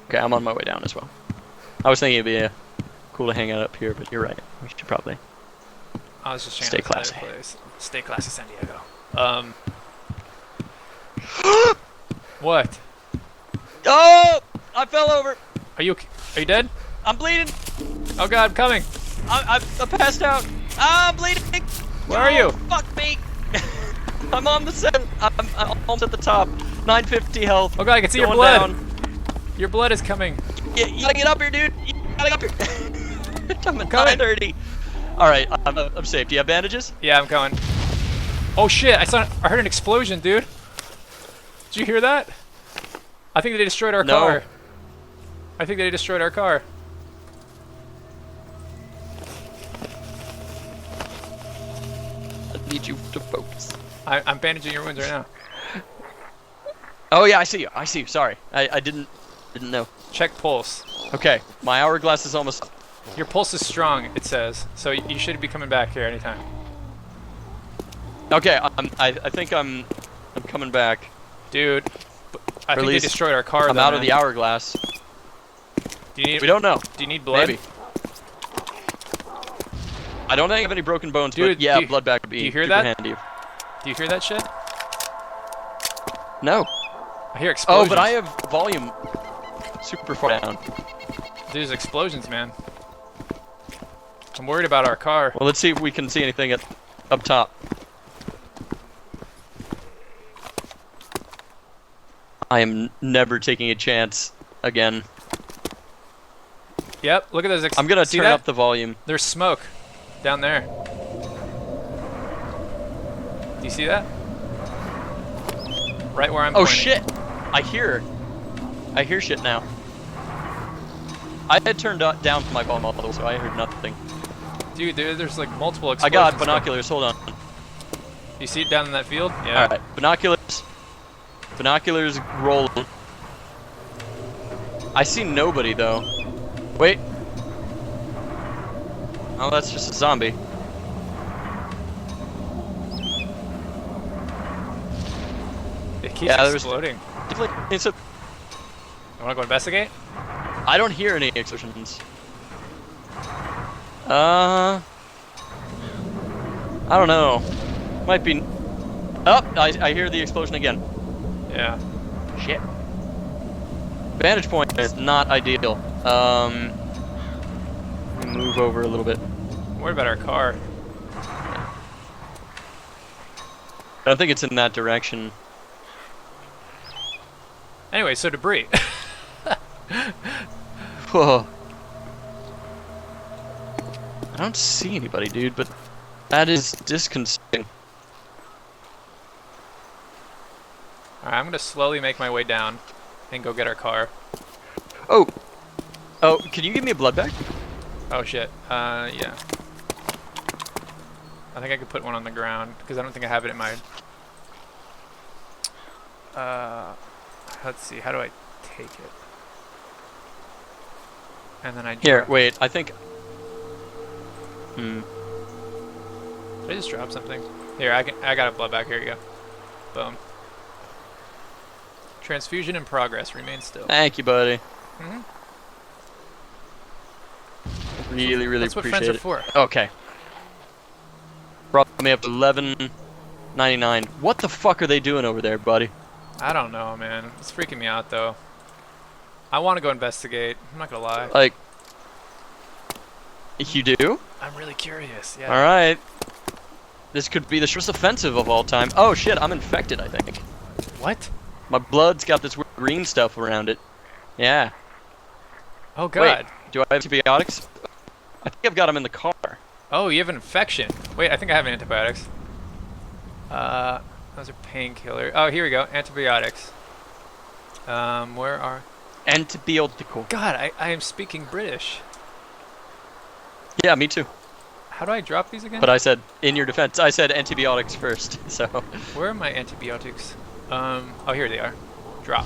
[SPEAKER 1] Okay, I'm on my way down as well. I was thinking it'd be cool to hang out up here, but you're right. We should probably...
[SPEAKER 2] I was just trying
[SPEAKER 1] Stay
[SPEAKER 2] to
[SPEAKER 1] classy.
[SPEAKER 2] place. Stay classy, San Diego. What?
[SPEAKER 1] Oh! I fell over!
[SPEAKER 2] Are you dead?
[SPEAKER 1] I'm bleeding!
[SPEAKER 2] Oh god, I'm coming.
[SPEAKER 1] I'm passed out! Ah, I'm bleeding!
[SPEAKER 2] Where are you?
[SPEAKER 1] Fuck me! I'm on the set. I'm almost at the top. 950 health.
[SPEAKER 2] Oh god, I can see your
[SPEAKER 1] Going
[SPEAKER 2] blood.
[SPEAKER 1] down.
[SPEAKER 2] Your blood is coming.
[SPEAKER 1] You gotta get up here, dude! You gotta get up here! I'm at
[SPEAKER 2] coming.
[SPEAKER 1] 930. Alright, I'm safe. Do you have bandages?
[SPEAKER 2] Yeah, I'm coming. Oh shit, I heard an explosion, dude. Did you hear that? I think they destroyed our car. I think they destroyed our car.
[SPEAKER 1] I need you to focus.
[SPEAKER 2] I'm bandaging your wounds right now.
[SPEAKER 1] Oh yeah, I see you. Sorry. I didn't know.
[SPEAKER 2] Check pulse.
[SPEAKER 1] Okay, my hourglass is almost...
[SPEAKER 2] Your pulse is strong, it says. So you should be coming back here anytime.
[SPEAKER 1] Okay, I think I'm coming back.
[SPEAKER 2] Dude, I think they
[SPEAKER 1] least
[SPEAKER 2] destroyed our car.
[SPEAKER 1] I'm out of the hourglass.
[SPEAKER 2] Do you need?
[SPEAKER 1] We don't know.
[SPEAKER 2] Do you need blood?
[SPEAKER 1] Maybe. I don't think I have any broken bones,
[SPEAKER 2] Dude,
[SPEAKER 1] but yeah,
[SPEAKER 2] do
[SPEAKER 1] blood bag would be
[SPEAKER 2] you hear
[SPEAKER 1] super
[SPEAKER 2] that?
[SPEAKER 1] handy.
[SPEAKER 2] Do you hear that shit?
[SPEAKER 1] No.
[SPEAKER 2] I hear explosions.
[SPEAKER 1] Oh, but I have volume super far down.
[SPEAKER 2] There's explosions, man. I'm worried about our car.
[SPEAKER 1] Well, let's see if we can see anything up top. I am never taking a chance again.
[SPEAKER 2] Yep, look at those.
[SPEAKER 1] I'm gonna
[SPEAKER 2] see
[SPEAKER 1] turn
[SPEAKER 2] that?
[SPEAKER 1] up the volume.
[SPEAKER 2] There's smoke down there. Do you see that? Right where I'm
[SPEAKER 1] Oh
[SPEAKER 2] pointing.
[SPEAKER 1] shit! I hear shit now. I had turned down my volume all the way, so I heard nothing.
[SPEAKER 2] Dude, there's like multiple
[SPEAKER 1] I
[SPEAKER 2] explosions.
[SPEAKER 1] got binoculars. Hold on.
[SPEAKER 2] You see it down in that field? Yeah.
[SPEAKER 1] All right, binoculars. Binoculars rolling. I see nobody though. Wait. Oh, that's just a zombie.
[SPEAKER 2] It keeps exploding.
[SPEAKER 1] It's a.
[SPEAKER 2] You wanna go investigate?
[SPEAKER 1] I don't hear any explosions. I don't know. Might be. Oh, I hear the explosion again.
[SPEAKER 2] Yeah.
[SPEAKER 1] Shit. Vantage point is not ideal. Move over a little bit.
[SPEAKER 2] I'm worried about our car.
[SPEAKER 1] I don't think it's in that direction.
[SPEAKER 2] Anyway, so debris.
[SPEAKER 1] Whoa. I don't see anybody, dude, but that is disconcerting.
[SPEAKER 2] Alright, I'm gonna slowly make my way down and go get our car.
[SPEAKER 1] Oh! Oh, can you give me a blood bag?
[SPEAKER 2] Oh shit. Yeah. I think I could put one on the ground, because I don't think I have it in my... let's see, how do I take it? And then I...
[SPEAKER 1] Here, wait, I think...
[SPEAKER 2] Did I just drop something? Here, I got a blood bag, here you go. Boom. Transfusion in progress, remain still.
[SPEAKER 1] Thank you, buddy.
[SPEAKER 2] Mm-hmm.
[SPEAKER 1] Really
[SPEAKER 2] That's what
[SPEAKER 1] appreciate
[SPEAKER 2] friends are
[SPEAKER 1] it.
[SPEAKER 2] for.
[SPEAKER 1] Okay. Brought me up to 11.99. What the fuck are they doing over there, buddy?
[SPEAKER 2] I don't know, man. It's freaking me out, though. I want to go investigate. I'm not gonna lie.
[SPEAKER 1] Like, you do?
[SPEAKER 2] I'm really curious, yeah.
[SPEAKER 1] Alright. This could be the shortest offensive of all time. Oh shit, I'm infected, I think.
[SPEAKER 2] What?
[SPEAKER 1] My blood's got this weird green stuff around it. Yeah.
[SPEAKER 2] Oh god.
[SPEAKER 1] Wait, do I have antibiotics? I think I've got them in the car.
[SPEAKER 2] Oh, you have an infection. Wait, I think I have antibiotics. Those are painkillers. Oh, here we go. Antibiotics. Where are...
[SPEAKER 1] Antibiotical.
[SPEAKER 2] God, I am speaking British.
[SPEAKER 1] Yeah, me too.
[SPEAKER 2] How do I drop these again?
[SPEAKER 1] But I said, in your defense, I said antibiotics first, so...
[SPEAKER 2] Where are my antibiotics? Oh, here they are. Drop.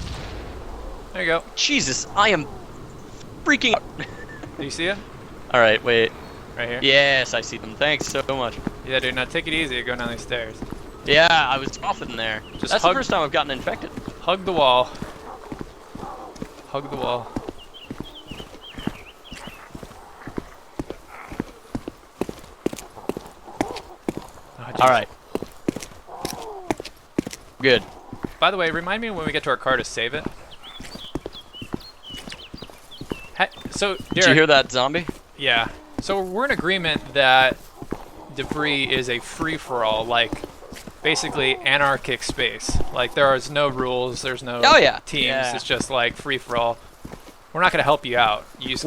[SPEAKER 2] There you go.
[SPEAKER 1] Jesus, I am freaking out.
[SPEAKER 2] Do you see it?
[SPEAKER 1] Alright, wait.
[SPEAKER 2] Right here?
[SPEAKER 1] Yes, I see them. Thanks so much.
[SPEAKER 2] Yeah, dude, now take it easy. Go down these stairs.
[SPEAKER 1] Yeah, I was coughing there.
[SPEAKER 2] Just
[SPEAKER 1] That's the first time I've gotten infected.
[SPEAKER 2] Hug the wall. Hug the wall. Oh,
[SPEAKER 1] alright. Good.
[SPEAKER 2] By the way, remind me when we get to our car to save it. So, Derek,
[SPEAKER 1] did you hear that zombie?
[SPEAKER 2] Yeah. So we're in agreement that debris is a free-for-all, like basically anarchic space. Like there is no rules, there's no teams.
[SPEAKER 1] Yeah.
[SPEAKER 2] It's just like free-for-all. We're not going to help you out. You just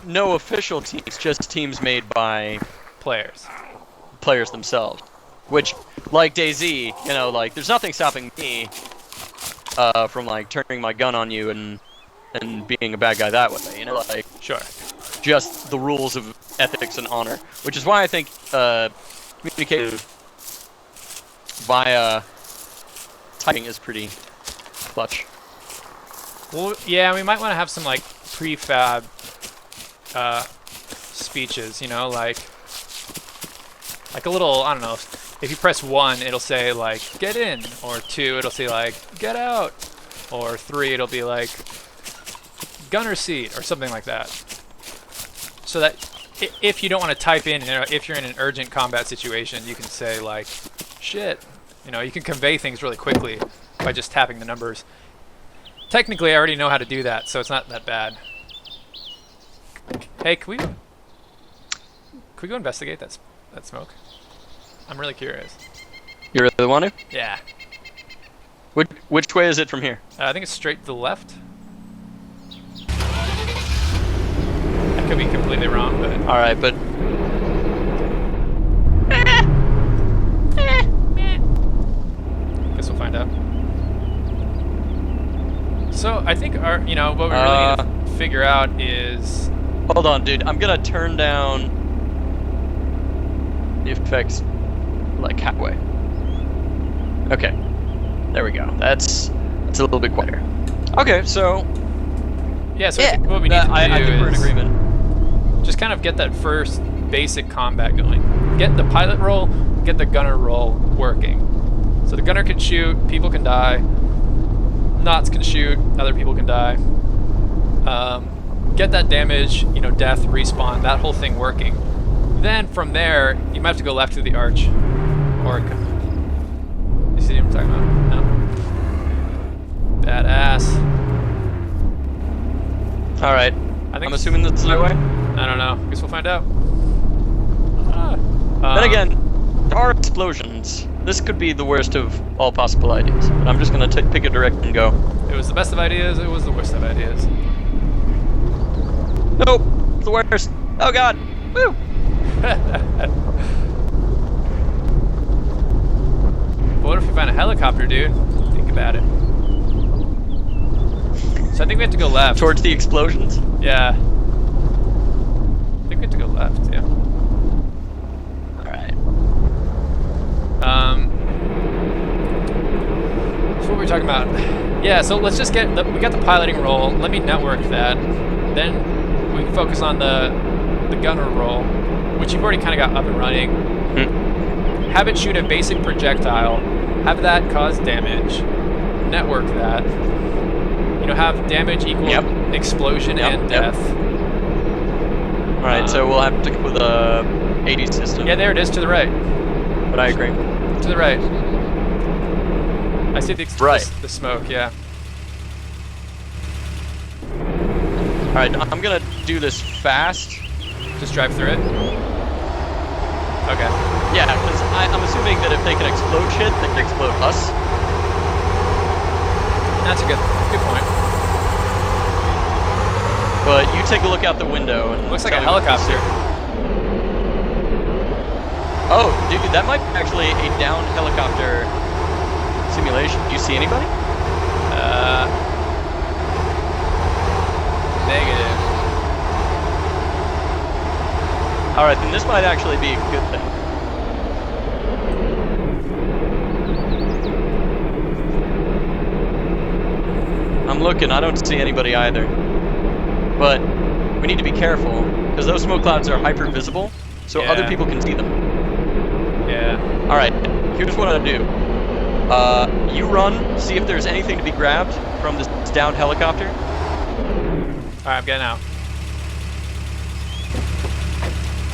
[SPEAKER 1] no official teams, just teams made by
[SPEAKER 2] players
[SPEAKER 1] themselves. Which, like DayZ, you know, like there's nothing stopping me from like turning my gun on you and being a bad guy that way. You know, like
[SPEAKER 2] sure.
[SPEAKER 1] Just the rules of ethics and honor, which is why I think communicating via typing is pretty clutch.
[SPEAKER 2] Well, yeah, we might want to have some like prefab speeches, you know, like a little, I don't know, if you press 1, it'll say like get in, or 2, it'll say like get out, or 3, it'll be like gunner seat, or something like that. So that if you don't want to type in, you know, if you're in an urgent combat situation, you can say like shit. You know, you can convey things really quickly by just tapping the numbers. Technically, I already know how to do that, so it's not that bad. Hey, can we go investigate that smoke? I'm really curious.
[SPEAKER 1] You really want to?
[SPEAKER 2] Yeah.
[SPEAKER 1] Which way is it from here?
[SPEAKER 2] I think it's straight to the left. I could be completely wrong, but...
[SPEAKER 1] Alright, but...
[SPEAKER 2] So I think what we really need to figure out is.
[SPEAKER 1] Hold on, dude. I'm gonna turn down the effects like halfway. Okay, there we go. That's a little bit quieter. Okay, so
[SPEAKER 2] yeah. So I think what we need to do
[SPEAKER 1] I think we're in agreement.
[SPEAKER 2] Just kind of get that first basic combat going. Get the pilot role, get the gunner role working. So the gunner can shoot, people can die. Knots can shoot, other people can die. Get that damage, death, respawn, that whole thing working. Then from there, you might have to go left through the arch. Or you see what I'm talking about? No. Badass.
[SPEAKER 1] All right. I'm assuming that's the right way.
[SPEAKER 2] I don't know. Guess we'll find out.
[SPEAKER 1] Then again, there are explosions. This could be the worst of all possible ideas. But I'm just gonna pick a direction and go.
[SPEAKER 2] It was the best of ideas. It was the worst of ideas.
[SPEAKER 1] Nope, it's the worst. Oh God. Woo.
[SPEAKER 2] But what if we find a helicopter, dude? Think about it. So I think we have to go left.
[SPEAKER 1] Towards the explosions?
[SPEAKER 2] Yeah. I think we have to go left, yeah.
[SPEAKER 1] Alright.
[SPEAKER 2] So what were we talking about? Yeah, so let's just we got the piloting role. Let me network that. Then we can focus on the gunner role, which you've already kind of got up and running. Have it shoot a basic projectile. Have that cause damage. Network that. Have damage equal explosion and death.
[SPEAKER 1] Alright, so we'll have to go with a 80 system.
[SPEAKER 2] Yeah, there it is to the right.
[SPEAKER 1] But I agree.
[SPEAKER 2] To the right. I see the smoke, yeah.
[SPEAKER 1] Alright, I'm gonna do this fast.
[SPEAKER 2] Just drive through it? Okay.
[SPEAKER 1] Yeah, because I'm assuming that if they can explode shit, they can explode us.
[SPEAKER 2] That's a good point.
[SPEAKER 1] But you take a look out the window and
[SPEAKER 2] looks like a helicopter.
[SPEAKER 1] Oh, dude, that might be actually a downed helicopter simulation. Do you see anybody?
[SPEAKER 2] Negative.
[SPEAKER 1] Alright, then this might actually be a good thing. I'm looking, I don't see anybody either. But we need to be careful, because those smoke clouds are hyper visible, so other people can see them. Yeah. Alright, here's what I'll do. You run, see if there's anything to be grabbed from this downed helicopter.
[SPEAKER 2] Alright, I'm getting out.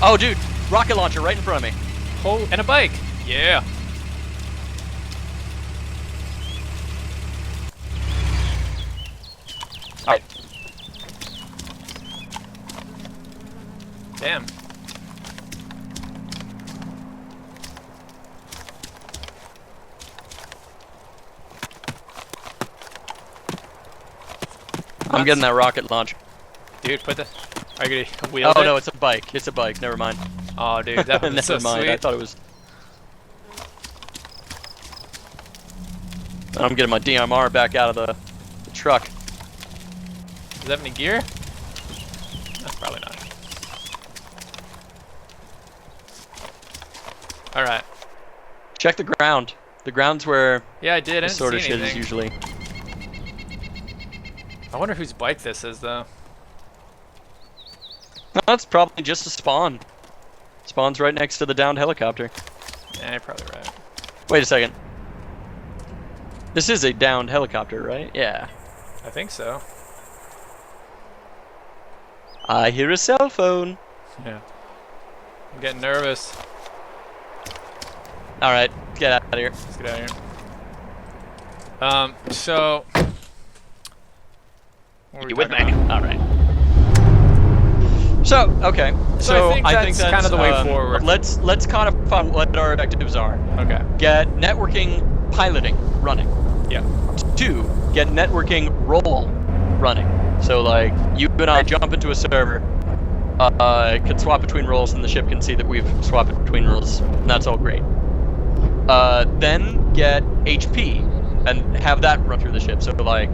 [SPEAKER 1] Oh, dude, rocket launcher right in front of me.
[SPEAKER 2] Oh, and a bike. Yeah.
[SPEAKER 1] Alright.
[SPEAKER 2] Damn.
[SPEAKER 1] I'm getting that rocket launcher.
[SPEAKER 2] Dude, put the... Are you gonna wheel it?
[SPEAKER 1] Oh, no, it's a bike. It's a bike. Never mind.
[SPEAKER 2] Oh, dude, that was so sweet.
[SPEAKER 1] I thought it was... I'm getting my DMR back out of the truck.
[SPEAKER 2] Does it have any gear? No, probably not. Alright.
[SPEAKER 1] Check the ground. The ground's where
[SPEAKER 2] I did.
[SPEAKER 1] this sort of shit is usually.
[SPEAKER 2] I wonder whose bike this is, though.
[SPEAKER 1] That's probably just a spawn. Spawn's right next to the downed helicopter.
[SPEAKER 2] Yeah, you're probably right.
[SPEAKER 1] Wait a second. This is a downed helicopter, right? Yeah.
[SPEAKER 2] I think so.
[SPEAKER 1] I hear a cell phone.
[SPEAKER 2] Yeah. I'm getting nervous.
[SPEAKER 1] Alright, get out of here.
[SPEAKER 2] Let's get out of here. So...
[SPEAKER 1] You with me? Alright. So, okay. So I think that's
[SPEAKER 2] kind of the way forward.
[SPEAKER 1] Let's codify what our objectives are.
[SPEAKER 2] Okay.
[SPEAKER 1] Get networking piloting running.
[SPEAKER 2] Yeah.
[SPEAKER 1] 2, get networking role running. So like you and I jump into a server, can swap between roles, and the ship can see that we've swapped between roles. And that's all great. Then get HP and have that run through the ship. So like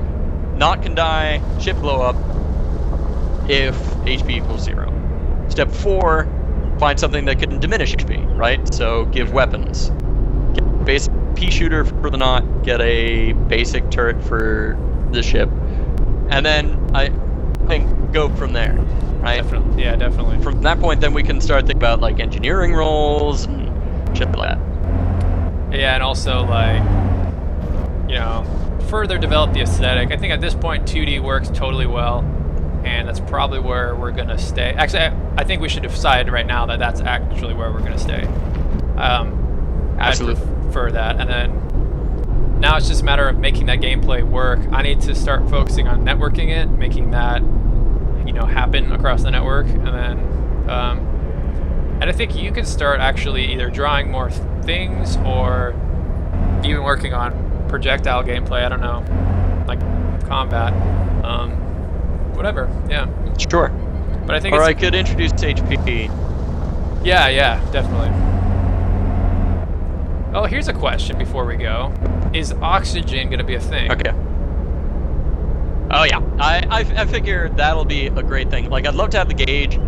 [SPEAKER 1] Not can die, ship blow up if HP equals 0. Step 4, find something that can diminish HP, right? So give weapons. Get a basic pea shooter for the Knot, get a basic turret for the ship, and then I think go from there, right?
[SPEAKER 2] Definitely. Yeah, definitely.
[SPEAKER 1] From that point, then we can start thinking about like engineering roles and shit like that.
[SPEAKER 2] Yeah, and also like, you know, further develop the aesthetic. I think at this point 2D works totally well, and that's probably where we're gonna stay. Actually, I think we should decide right now that that's actually where we're gonna stay.
[SPEAKER 1] Absolutely.
[SPEAKER 2] I'd prefer that, and then now it's just a matter of making that gameplay work. I need to start focusing on networking it, making that, you know, happen across the network, and then and I think you can start actually either drawing more things or even working on projectile gameplay. I don't know, like combat, whatever. Yeah.
[SPEAKER 1] Sure.
[SPEAKER 2] But I think.
[SPEAKER 1] Or I could introduce HP.
[SPEAKER 2] Yeah, definitely. Oh, here's a question before we go: is oxygen going to be a thing?
[SPEAKER 1] Okay. Oh yeah, I figure that'll be a great thing. Like, I'd love to have the gauge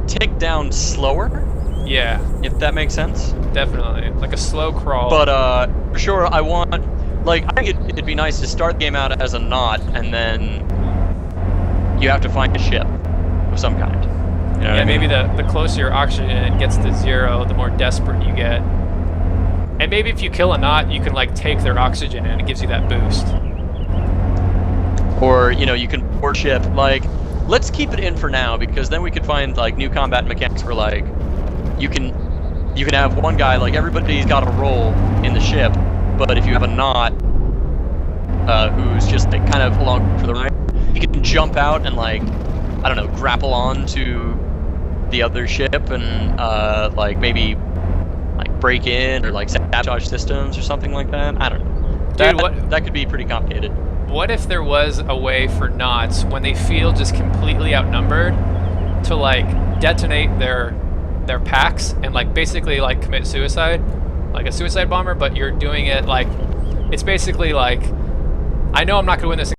[SPEAKER 1] tick down slower.
[SPEAKER 2] Yeah.
[SPEAKER 1] If that makes sense.
[SPEAKER 2] Definitely, like a slow crawl.
[SPEAKER 1] But for sure, I want, like, I think it'd be nice to start the game out as a Knot, and then you have to find a ship of some kind. You know
[SPEAKER 2] yeah,
[SPEAKER 1] what I mean?
[SPEAKER 2] maybe the closer your oxygen gets to 0, the more desperate you get. And maybe if you kill a Knot, you can like take their oxygen and it gives you that boost.
[SPEAKER 1] Or, you know, you can board ship. Like, let's keep it in for now, because then we could find like new combat mechanics where like you can have one guy, like everybody's got a role in the ship, but if you have a Knot who's just like kind of along for the ride, you can jump out and like, I don't know, grapple on to the other ship and like maybe like break in or like sabotage systems or something like that. I don't know.
[SPEAKER 2] Dude,
[SPEAKER 1] that could be pretty complicated.
[SPEAKER 2] What if there was a way for Knots, when they feel just completely outnumbered, to like detonate their packs and like basically like commit suicide, like a suicide bomber, but you're doing it like, it's basically like, I know I'm not gonna win this